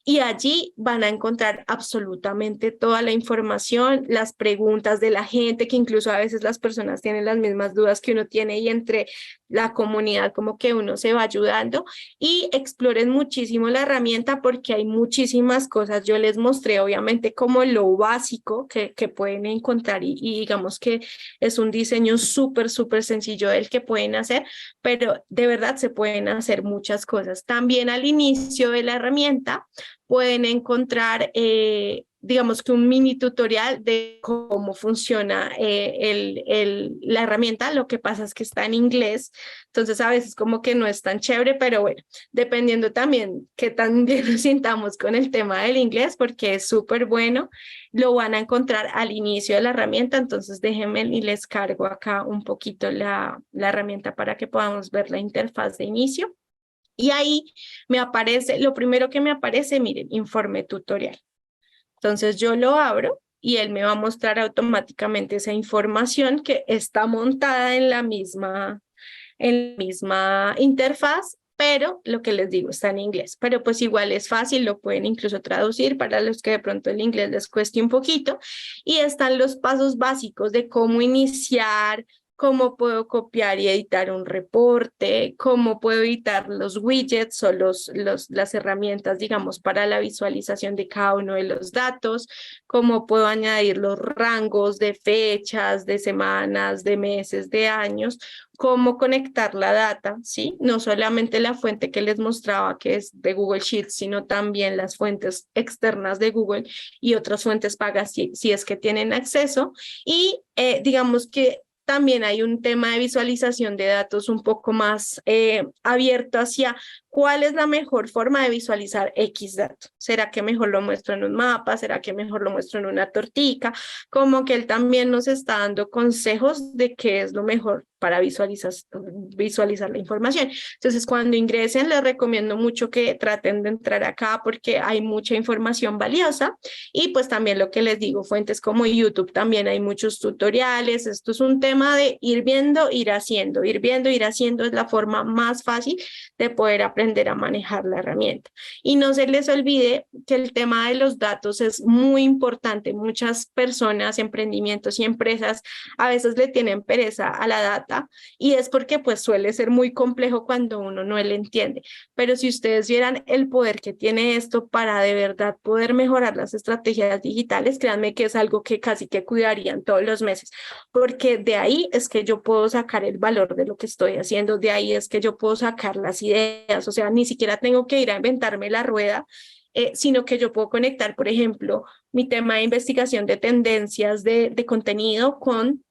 Y allí van a encontrar absolutamente toda la información, las preguntas de la gente, que incluso a veces las personas tienen las mismas dudas que uno tiene y entre la comunidad como que uno se va ayudando y exploren muchísimo la herramienta porque hay muchísimas cosas. Yo les mostré obviamente como lo básico que pueden encontrar y digamos que es un diseño súper sencillo del que pueden hacer, pero de verdad se pueden hacer muchas cosas. También al inicio de la herramienta pueden encontrar, digamos que un mini tutorial de cómo funciona la herramienta. Lo que pasa es que está en inglés, entonces a veces como que no es tan chévere, pero bueno, dependiendo también qué tan bien nos sintamos con el tema del inglés, porque es súper bueno, lo van a encontrar al inicio de la herramienta, entonces déjenme y les cargo acá un poquito la herramienta para que podamos ver la interfaz de inicio. Y ahí me aparece, lo primero que me aparece, miren, informe tutorial. Entonces yo lo abro y él me va a mostrar automáticamente esa información que está montada en la misma interfaz, pero lo que les digo está en inglés. Pero pues igual es fácil, lo pueden incluso traducir para los que de pronto el inglés les cueste un poquito. Y están los pasos básicos de cómo iniciar, cómo puedo copiar y editar un reporte, cómo puedo editar los widgets o las herramientas, digamos, para la visualización de cada uno de los datos, cómo puedo añadir los rangos de fechas, de semanas, de meses, de años, cómo conectar la data, ¿sí? No solamente la fuente que les mostraba, que es de Google Sheets, sino también las fuentes externas de Google y otras fuentes pagas si es que tienen acceso. Y digamos que también hay un tema de visualización de datos un poco más abierto hacia cuál es la mejor forma de visualizar X dato. ¿Será que mejor lo muestro en un mapa? ¿Será que mejor lo muestro en una tortica? Como que él también nos está dando consejos de qué es lo mejor para visualizar la información. Entonces, cuando ingresen, les recomiendo mucho que traten de entrar acá porque hay mucha información valiosa y pues también lo que les digo, fuentes como YouTube, también hay muchos tutoriales. Esto es un tema de ir viendo, ir haciendo, ir viendo, ir haciendo es la forma más fácil de poder aprender a manejar la herramienta. Y no se les olvide que el tema de los datos es muy importante. Muchas personas, emprendimientos y empresas a veces le tienen pereza a la data y es porque pues suele ser muy complejo cuando uno no le entiende. Pero si ustedes vieran el poder que tiene esto para de verdad poder mejorar las estrategias digitales, créanme que es algo que casi que cuidarían todos los meses, porque de ahí es que yo puedo sacar el valor de lo que estoy haciendo, de ahí es que yo puedo sacar las ideas, o sea, ni siquiera tengo que ir a inventarme la rueda, sino que yo puedo conectar, por ejemplo, mi tema de investigación de tendencias de contenido con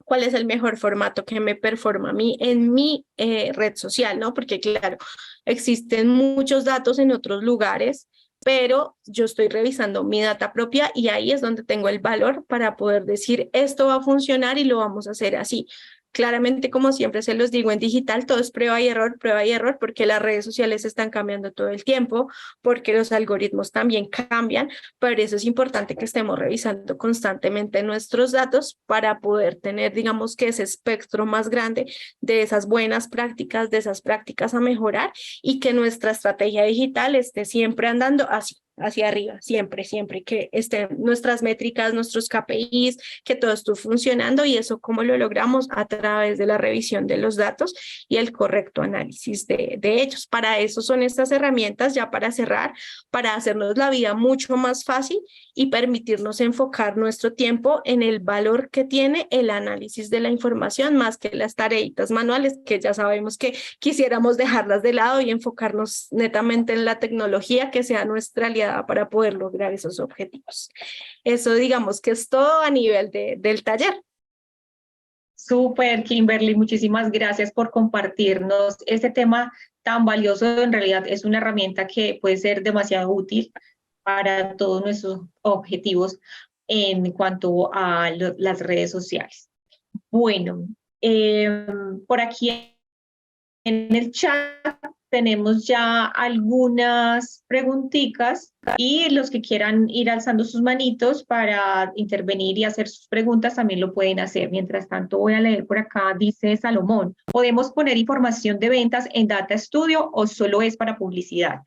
cuál es el mejor formato que me performa a mí en mi red social, ¿no? Porque claro, existen muchos datos en otros lugares, pero yo estoy revisando mi data propia y ahí es donde tengo el valor para poder decir, esto va a funcionar y lo vamos a hacer así. Claramente, como siempre se los digo, en digital todo es prueba y error, porque las redes sociales están cambiando todo el tiempo, porque los algoritmos también cambian. Por eso es importante que estemos revisando constantemente nuestros datos para poder tener, digamos, que ese espectro más grande de esas buenas prácticas, de esas prácticas a mejorar y que nuestra estrategia digital esté siempre andando así, hacia arriba, siempre que estén nuestras métricas, nuestros KPIs, que todo esté funcionando y eso cómo lo logramos a través de la revisión de los datos y el correcto análisis de ellos. Para eso son estas herramientas, ya para cerrar, para hacernos la vida mucho más fácil y permitirnos enfocar nuestro tiempo en el valor que tiene el análisis de la información más que las tareitas manuales que ya sabemos que quisiéramos dejarlas de lado y enfocarnos netamente en la tecnología que sea nuestra aliada para poder lograr esos objetivos. Eso digamos que es todo a nivel del taller. Súper, Kimberly, muchísimas gracias por compartirnos este tema tan valioso. En realidad es una herramienta que puede ser demasiado útil para todos nuestros objetivos en cuanto a las redes sociales. Bueno, por aquí en el chat tenemos ya algunas preguntitas y los que quieran ir alzando sus manitos para intervenir y hacer sus preguntas también lo pueden hacer. Mientras tanto, voy a leer por acá, dice Salomón, ¿podemos poner información de ventas en Data Studio o solo es para publicidad?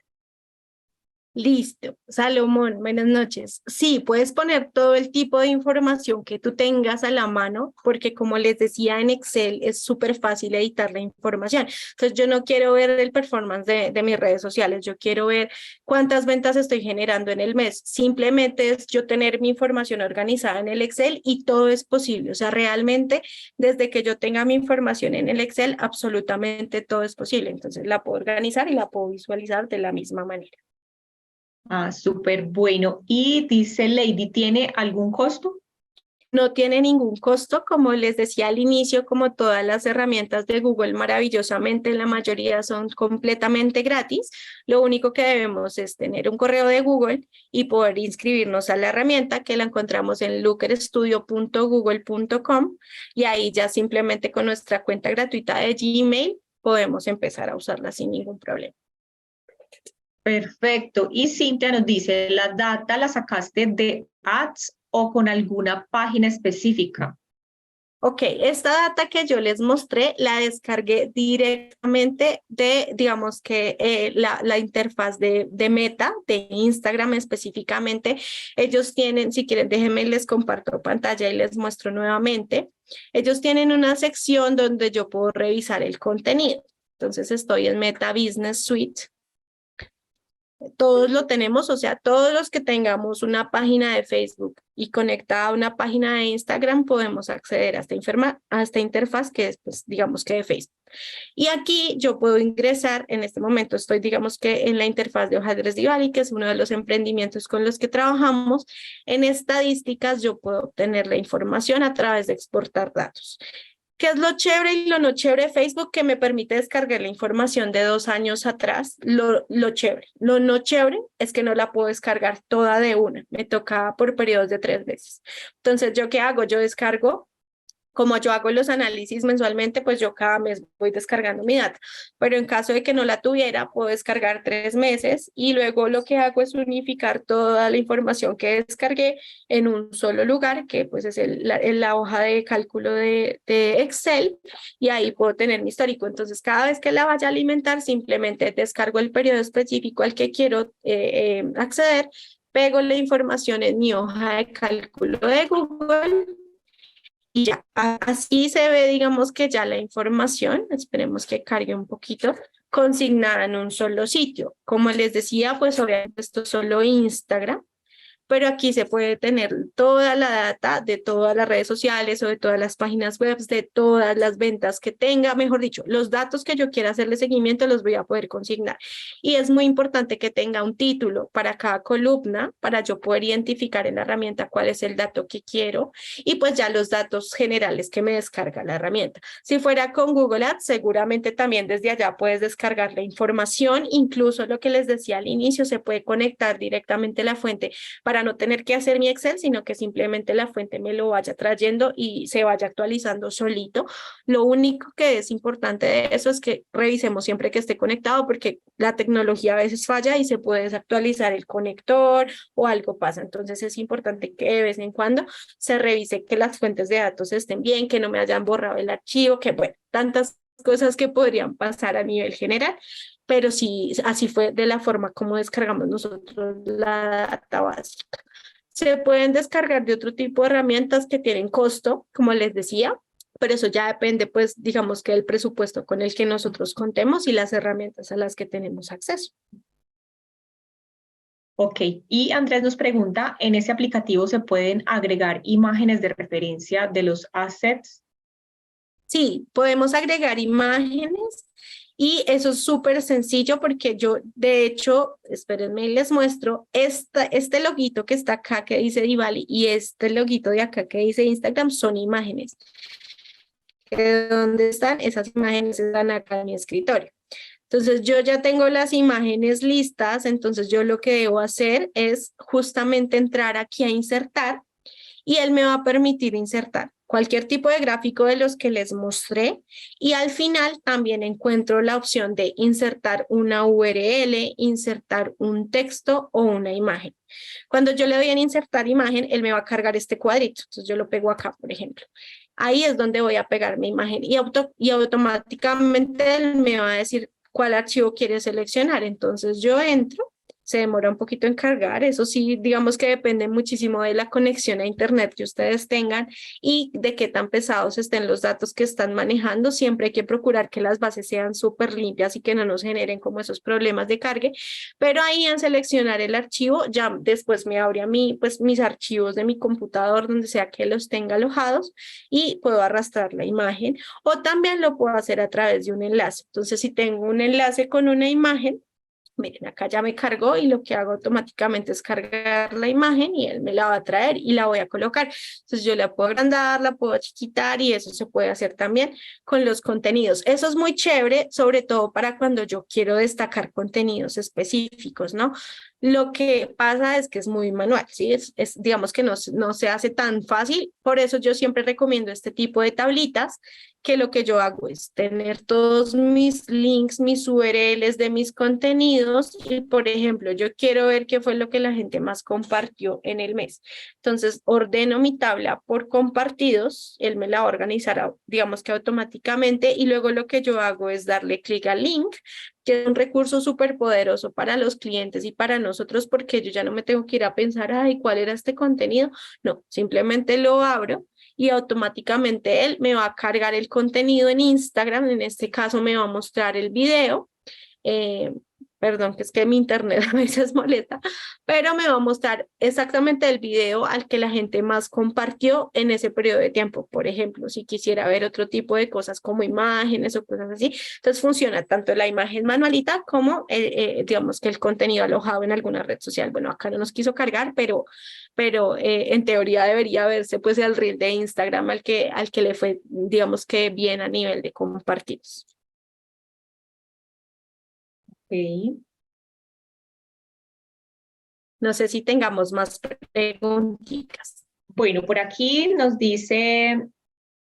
Listo. Salomón, buenas noches. Sí, puedes poner todo el tipo de información que tú tengas a la mano, porque como les decía en Excel, es súper fácil editar la información. Entonces, yo no quiero ver el performance de mis redes sociales, yo quiero ver cuántas ventas estoy generando en el mes. Simplemente es yo tener mi información organizada en el Excel y todo es posible. O sea, realmente, desde que yo tenga mi información en el Excel, absolutamente todo es posible. Entonces, la puedo organizar y la puedo visualizar de la misma manera. Ah, súper bueno. Y dice Lady, ¿tiene algún costo? No tiene ningún costo, como les decía al inicio, como todas las herramientas de Google, maravillosamente la mayoría son completamente gratis. Lo único que debemos es tener un correo de Google y poder inscribirnos a la herramienta que la encontramos en lookerstudio.google.com y ahí ya simplemente con nuestra cuenta gratuita de Gmail podemos empezar a usarla sin ningún problema. Perfecto. Y Cintia nos dice, ¿la data la sacaste de ads o con alguna página específica? Ok, esta data que yo les mostré la descargué directamente de, digamos que la interfaz de Meta, de Instagram específicamente. Ellos tienen, si quieren, déjenme les comparto pantalla y les muestro nuevamente. Ellos tienen una sección donde yo puedo revisar el contenido. Entonces estoy en Meta Business Suite. Todos lo tenemos, o sea, todos los que tengamos una página de Facebook y conectada a una página de Instagram podemos acceder a esta interfaz que es, pues, digamos que de Facebook. Y aquí yo puedo ingresar, en este momento estoy, digamos que en la interfaz de Hojaldres Divali, que es uno de los emprendimientos con los que trabajamos. En estadísticas yo puedo obtener la información a través de exportar datos. ¿Qué es lo chévere y lo no chévere de Facebook? Que me permite descargar la información de 2 años atrás. Lo chévere. Lo no chévere es que no la puedo descargar toda de una. Me toca por periodos de 3 veces. Entonces, ¿yo qué hago? Yo descargo. Como yo hago los análisis mensualmente, pues yo cada mes voy descargando mi data. Pero en caso de que no la tuviera, puedo descargar 3 meses y luego lo que hago es unificar toda la información que descargué en un solo lugar, que pues es la hoja de cálculo de Excel, y ahí puedo tener mi histórico. Entonces, cada vez que la vaya a alimentar, simplemente descargo el periodo específico al que quiero acceder, pego la información en mi hoja de cálculo de Google y ya, así se ve, digamos que ya la información, esperemos que cargue un poquito, consignada en un solo sitio. Como les decía, pues obviamente esto es solo Instagram, pero aquí se puede tener toda la data de todas las redes sociales o de todas las páginas web, de todas las ventas que tenga, mejor dicho, los datos que yo quiera hacerle seguimiento los voy a poder consignar. Y es muy importante que tenga un título para cada columna para yo poder identificar en la herramienta cuál es el dato que quiero y pues ya los datos generales que me descarga la herramienta. Si fuera con Google Ads, seguramente también desde allá puedes descargar la información, incluso lo que les decía al inicio, se puede conectar directamente a la fuente para no tener que hacer mi Excel, sino que simplemente la fuente me lo vaya trayendo y se vaya actualizando solito. Lo único que es importante de eso es que revisemos siempre que esté conectado, porque la tecnología a veces falla y se puede desactualizar el conector o algo pasa. Entonces es importante que de vez en cuando se revise que las fuentes de datos estén bien, que no me hayan borrado el archivo, que bueno, tantas cosas que podrían pasar a nivel general, pero sí, así fue de la forma como descargamos nosotros la data básica. Se pueden descargar de otro tipo de herramientas que tienen costo, como les decía, pero eso ya depende, pues, digamos que del presupuesto con el que nosotros contemos y las herramientas a las que tenemos acceso. Ok, y Andrés nos pregunta, ¿en ese aplicativo se pueden agregar imágenes de referencia de los assets? Sí, podemos agregar imágenes y eso es súper sencillo porque yo, de hecho, espérenme, les muestro este loguito que está acá que dice Divali y este loguito de acá que dice Instagram son imágenes. ¿Dónde están? Esas imágenes están acá en mi escritorio. Entonces yo ya tengo las imágenes listas, entonces yo lo que debo hacer es justamente entrar aquí a insertar y él me va a permitir insertar cualquier tipo de gráfico de los que les mostré, y al final también encuentro la opción de insertar una URL, insertar un texto o una imagen. Cuando yo le doy en insertar imagen, él me va a cargar este cuadrito. Entonces yo lo pego acá, por ejemplo. Ahí es donde voy a pegar mi imagen y automáticamente él me va a decir cuál archivo quiere seleccionar. Entonces yo entro, se demora un poquito en cargar, eso sí, digamos que depende muchísimo de la conexión a internet que ustedes tengan y de qué tan pesados estén los datos que están manejando. Siempre hay que procurar que las bases sean súper limpias y que no nos generen como esos problemas de cargue, pero ahí en seleccionar el archivo, ya después me abre a mí pues mis archivos de mi computador donde sea que los tenga alojados y puedo arrastrar la imagen, o también lo puedo hacer a través de un enlace. Entonces si tengo un enlace con una imagen, miren, acá ya me cargó y lo que hago automáticamente es cargar la imagen y él me la va a traer y la voy a colocar. Entonces yo la puedo agrandar, la puedo chiquitar y eso se puede hacer también con los contenidos. Eso es muy chévere, sobre todo para cuando yo quiero destacar contenidos específicos, ¿no? Lo que pasa es que es muy manual, ¿sí? Digamos que no se hace tan fácil, por eso yo siempre recomiendo este tipo de tablitas, que lo que yo hago es tener todos mis links, mis URLs de mis contenidos y, por ejemplo, yo quiero ver qué fue lo que la gente más compartió en el mes. Entonces, ordeno mi tabla por compartidos, él me la va a organizar, digamos que automáticamente, y luego lo que yo hago es darle clic al link, que es un recurso súper poderoso para los clientes y para nosotros, porque yo ya no me tengo que ir a pensar, ay, ¿cuál era este contenido? No, simplemente lo abro y automáticamente él me va a cargar el contenido en Instagram. En este caso me va a mostrar el video. Eh, Perdón, que es que mi internet a veces molesta, pero me va a mostrar exactamente el video al que la gente más compartió en ese periodo de tiempo. Por ejemplo, si quisiera ver otro tipo de cosas como imágenes o cosas así, entonces funciona tanto la imagen manualita como digamos que el contenido alojado en alguna red social. Bueno, acá no nos quiso cargar, pero en teoría debería verse pues el reel de Instagram al que le fue, digamos que bien a nivel de compartidos. Ok. No sé si tengamos más preguntitas. Bueno, por aquí nos dice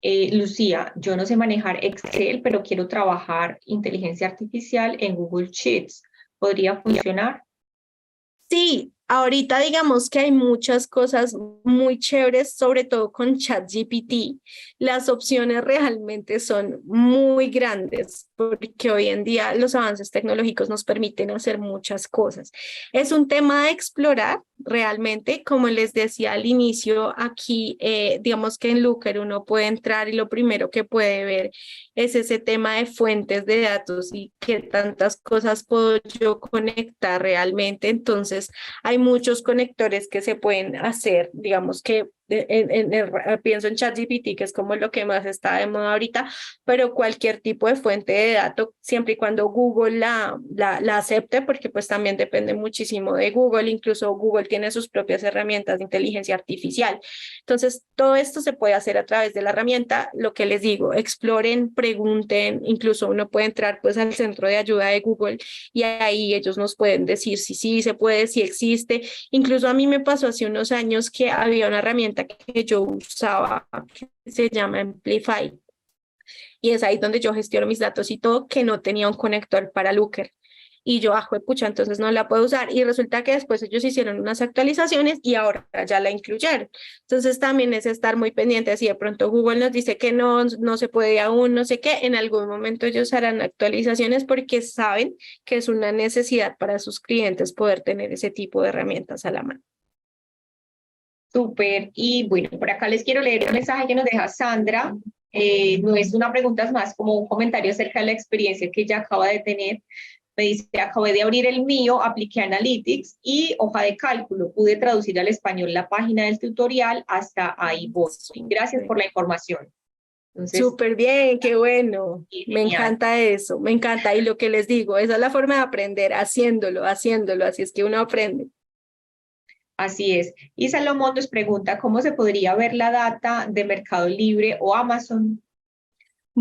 Lucía, yo no sé manejar Excel, pero quiero trabajar inteligencia artificial en Google Sheets. ¿Podría funcionar? Sí, ahorita digamos que hay muchas cosas muy chéveres, sobre todo con ChatGPT. Las opciones realmente son muy grandes porque hoy en día los avances tecnológicos nos permiten hacer muchas cosas. Es un tema de explorar realmente, como les decía al inicio, aquí digamos que en Looker uno puede entrar y lo primero que puede ver es ese tema de fuentes de datos y qué tantas cosas puedo yo conectar realmente. Entonces, hay muchos conectores que se pueden hacer, digamos que pienso en ChatGPT, que es como lo que más está de moda ahorita, pero cualquier tipo de fuente de datos, siempre y cuando Google la acepte, porque pues también depende muchísimo de Google, incluso Google tiene sus propias herramientas de inteligencia artificial. Entonces, todo esto se puede hacer a través de la herramienta. Lo que les digo, exploren, pregunten, incluso uno puede entrar pues al centro de ayuda de Google y ahí ellos nos pueden decir si sí se puede, si existe. Incluso a mí me pasó hace unos años que había una herramienta que yo usaba que se llama Amplify y es ahí donde yo gestiono mis datos y todo, que no tenía un conector para Looker. Y yo, pucha, entonces no la puedo usar. Y resulta que después ellos hicieron unas actualizaciones y ahora ya la incluyeron. Entonces también es estar muy pendiente. Si de pronto Google nos dice que no se puede aún, no sé qué, en algún momento ellos harán actualizaciones porque saben que es una necesidad para sus clientes poder tener ese tipo de herramientas a la mano. Súper. Y bueno, por acá les quiero leer un mensaje que nos deja Sandra. No es una pregunta, es más como un comentario acerca de la experiencia que ella acaba de tener. Me dice, acabé de abrir el mío, apliqué Analytics y hoja de cálculo. Pude traducir al español la página del tutorial, hasta ahí voy. Gracias por la información. Entonces, Súper bien, qué bueno. Me genial. encanta eso, me encanta. Y lo que les digo, esa es la forma de aprender, haciéndolo, haciéndolo. Así es que uno aprende. Así es. Y Salomón nos pregunta, ¿cómo se podría ver la data de Mercado Libre o Amazon?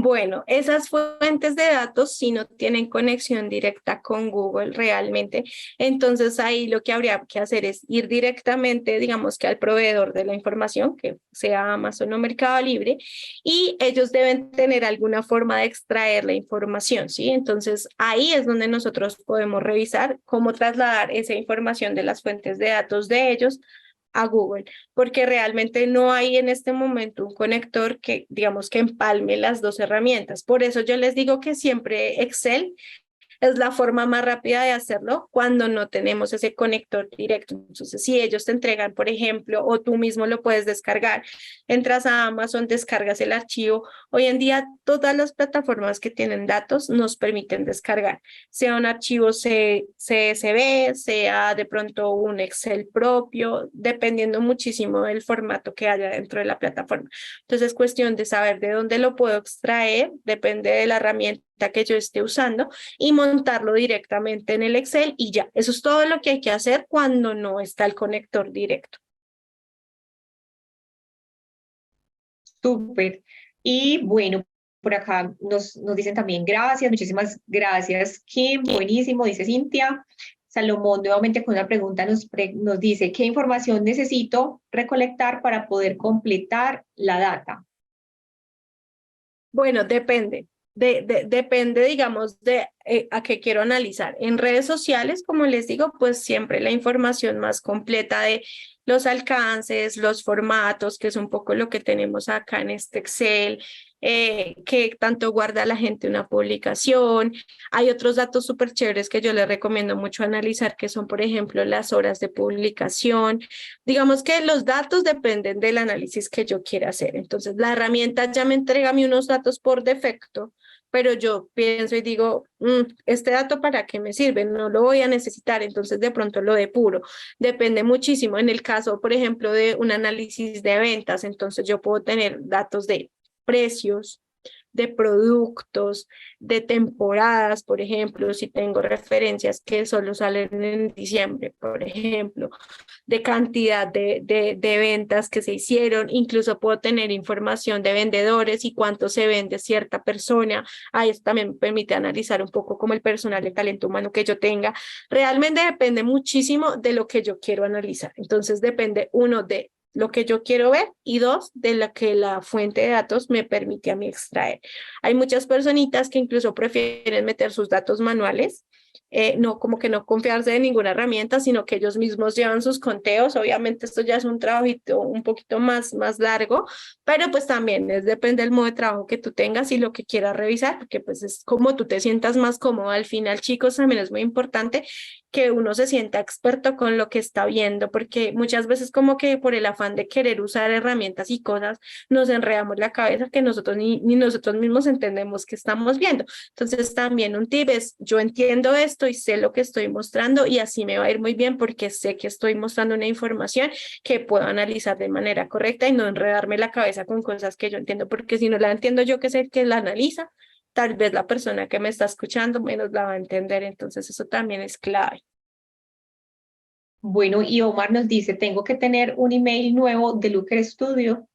Bueno, esas fuentes de datos sí no tienen conexión directa con Google realmente. Entonces ahí lo que habría que hacer es ir directamente, digamos que al proveedor de la información, que sea Amazon o Mercado Libre, y ellos deben tener alguna forma de extraer la información, ¿sí? Entonces ahí es donde nosotros podemos revisar cómo trasladar esa información de las fuentes de datos de ellos a Google, porque realmente no hay en este momento un conector que, digamos, que empalme las dos herramientas. Por eso yo les digo que siempre Excel es la forma más rápida de hacerlo cuando no tenemos ese conector directo. Entonces, si ellos te entregan, por ejemplo, o tú mismo lo puedes descargar, entras a Amazon, descargas el archivo. Hoy en día, todas las plataformas que tienen datos nos permiten descargar, sea un archivo CSV, sea de pronto un Excel propio, dependiendo muchísimo del formato que haya dentro de la plataforma. Entonces, es cuestión de saber de dónde lo puedo extraer, depende de la herramienta que yo esté usando y montarlo directamente en el Excel y ya. Eso es todo lo que hay que hacer cuando no está el conector directo. Súper. Y bueno, por acá nos dicen también gracias, muchísimas gracias, Kim, buenísimo, dice Cintia. Salomón nuevamente con una pregunta nos dice, ¿qué información necesito recolectar para poder completar la data? Bueno, depende. Depende, digamos, de a qué quiero analizar. En redes sociales, como les digo, pues siempre la información más completa de los alcances, los formatos, que es un poco lo que tenemos acá en este Excel, que tanto guarda la gente una publicación. Hay otros datos súper chéveres que yo les recomiendo mucho analizar, que son, por ejemplo, las horas de publicación. Digamos que los datos dependen del análisis que yo quiera hacer. Entonces, la herramienta ya me entrega a mí unos datos por defecto, pero yo pienso y digo, este dato para qué me sirve, no lo voy a necesitar, entonces de pronto lo depuro. Depende muchísimo. En el caso, por ejemplo, de un análisis de ventas, entonces yo puedo tener datos de precios, de productos, de temporadas, por ejemplo, si tengo referencias que solo salen en diciembre, por ejemplo, de cantidad de ventas que se hicieron, incluso puedo tener información de vendedores y cuánto se vende cierta persona. Ahí eso también me permite analizar un poco como el personal de talento humano que yo tenga. Realmente depende muchísimo de lo que yo quiero analizar. Entonces depende uno de lo que yo quiero ver y dos, de lo que la fuente de datos me permite a mí extraer. Hay muchas personitas que incluso prefieren meter sus datos manuales, no como que no confiarse en ninguna herramienta, sino que ellos mismos llevan sus conteos. Obviamente esto ya es un trabajito un poquito más largo, pero pues también depende del modo de trabajo que tú tengas y lo que quieras revisar, porque pues es como tú te sientas más cómodo. Al final, chicos, también es muy importante que uno se sienta experto con lo que está viendo, porque muchas veces como que por el afán de querer usar herramientas y cosas, nos enredamos la cabeza que nosotros ni nosotros mismos entendemos que estamos viendo. Entonces también un tip es, yo entiendo esto y sé lo que estoy mostrando y así me va a ir muy bien porque sé que estoy mostrando una información que puedo analizar de manera correcta y no enredarme la cabeza con cosas que yo entiendo, porque si no la entiendo yo, que sé que la analiza, tal vez la persona que me está escuchando menos la va a entender. Entonces eso también es clave. Bueno, y Omar nos dice, tengo que tener un email nuevo de Looker Studio.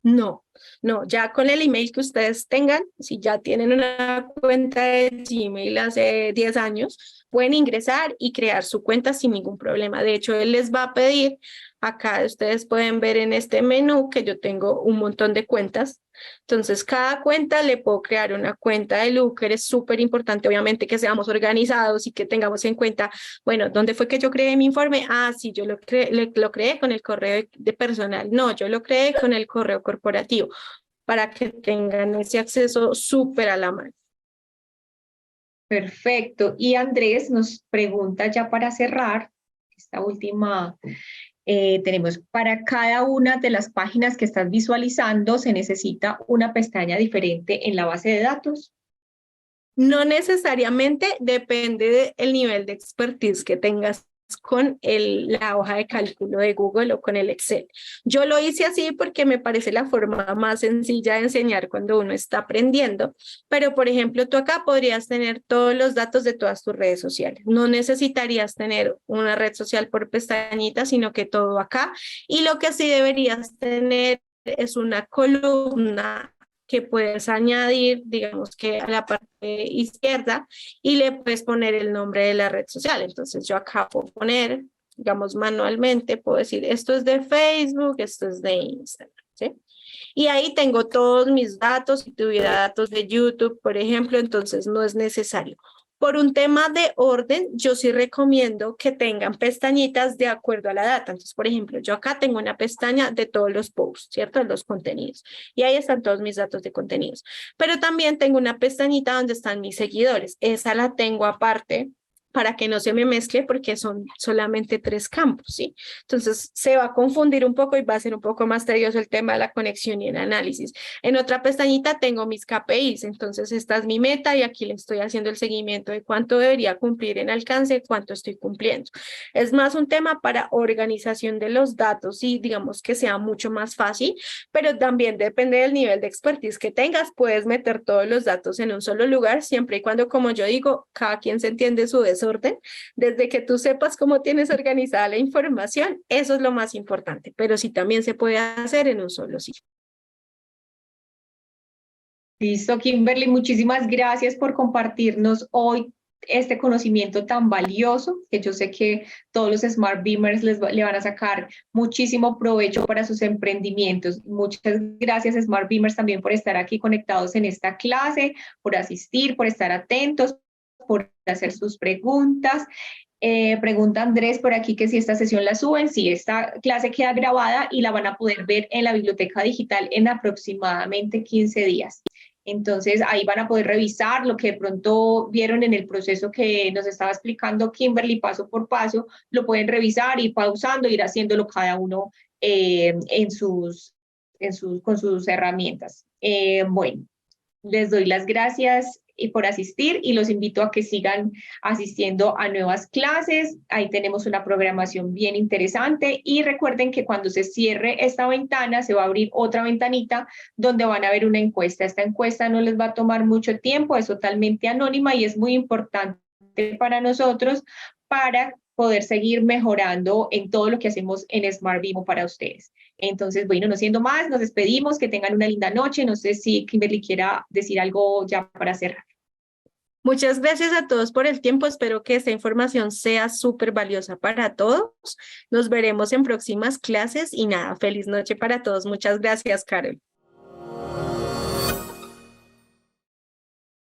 No, no, ya con el email que ustedes tengan, si ya tienen una cuenta de Gmail hace 10 años, pueden ingresar y crear su cuenta sin ningún problema. De hecho, él les va a pedir, acá ustedes pueden ver en este menú que yo tengo un montón de cuentas. Entonces, cada cuenta le puedo crear una cuenta de Looker. Es súper importante, obviamente, que seamos organizados y que tengamos en cuenta, bueno, ¿dónde fue que yo creé mi informe? Ah, sí, yo lo creé con el correo de personal. No, yo lo creé con el correo corporativo para que tengan ese acceso súper a la mano. Perfecto. Y Andrés nos pregunta ya para cerrar esta última. Tenemos para cada una de las páginas que estás visualizando, se necesita una pestaña diferente en la base de datos. No necesariamente, depende del nivel de expertise que tengas con la hoja de cálculo de Google o con el Excel. Yo lo hice así porque me parece la forma más sencilla de enseñar cuando uno está aprendiendo, pero por ejemplo, tú acá podrías tener todos los datos de todas tus redes sociales. No necesitarías tener una red social por pestañita, sino que todo acá. Y lo que sí deberías tener es una columna que puedes añadir, digamos que a la parte izquierda, y le puedes poner el nombre de la red social. Entonces yo acá puedo poner, digamos manualmente, puedo decir, esto es de Facebook, esto es de Instagram, ¿sí? Y ahí tengo todos mis datos. Si tuviera datos de YouTube, por ejemplo, entonces no es necesario. Por un tema de orden, yo sí recomiendo que tengan pestañitas de acuerdo a la data. Entonces, por ejemplo, yo acá tengo una pestaña de todos los posts, ¿cierto? De los contenidos. Y ahí están todos mis datos de contenidos. Pero también tengo una pestañita donde están mis seguidores. Esa la tengo aparte para que no se me mezcle porque son solamente 3 campos, ¿sí? Entonces se va a confundir un poco y va a ser un poco más tedioso el tema de la conexión y el análisis. En otra pestañita tengo mis KPIs, entonces esta es mi meta y aquí le estoy haciendo el seguimiento de cuánto debería cumplir en alcance, cuánto estoy cumpliendo. Es más un tema para organización de los datos y digamos que sea mucho más fácil, pero también depende del nivel de expertise que tengas. Puedes meter todos los datos en un solo lugar, siempre y cuando, como yo digo, cada quien se entiende su desorden. Desde que tú sepas cómo tienes organizada la información, eso es lo más importante, pero sí también se puede hacer en un solo sitio. Listo, Kimberly, muchísimas gracias por compartirnos hoy este conocimiento tan valioso, que yo sé que todos los Smart Beamers le van a sacar muchísimo provecho para sus emprendimientos. Muchas gracias, Smart Beamers, también por estar aquí conectados en esta clase, por asistir, por estar atentos, por hacer sus preguntas. Pregunta Andrés por aquí que si esta sesión la suben. Sí, esta clase queda grabada y la van a poder ver en la biblioteca digital en aproximadamente 15 días. Entonces, ahí van a poder revisar lo que de pronto vieron en el proceso que nos estaba explicando Kimberly paso por paso. Lo pueden revisar, ir pausando, ir haciéndolo cada uno con sus herramientas. Bueno, les doy las gracias por asistir y los invito a que sigan asistiendo a nuevas clases. Ahí tenemos una programación bien interesante y recuerden que cuando se cierre esta ventana se va a abrir otra ventanita donde van a ver una encuesta. Esta encuesta no les va a tomar mucho tiempo, es totalmente anónima y es muy importante para nosotros para poder seguir mejorando en todo lo que hacemos en Smart Vivo para ustedes. Entonces, bueno, no siendo más, nos despedimos, que tengan una linda noche. No sé si Kimberly quiera decir algo ya para cerrar. Muchas gracias a todos por el tiempo. Espero que esta información sea súper valiosa para todos. Nos veremos en próximas clases y nada, feliz noche para todos. Muchas gracias, Carol.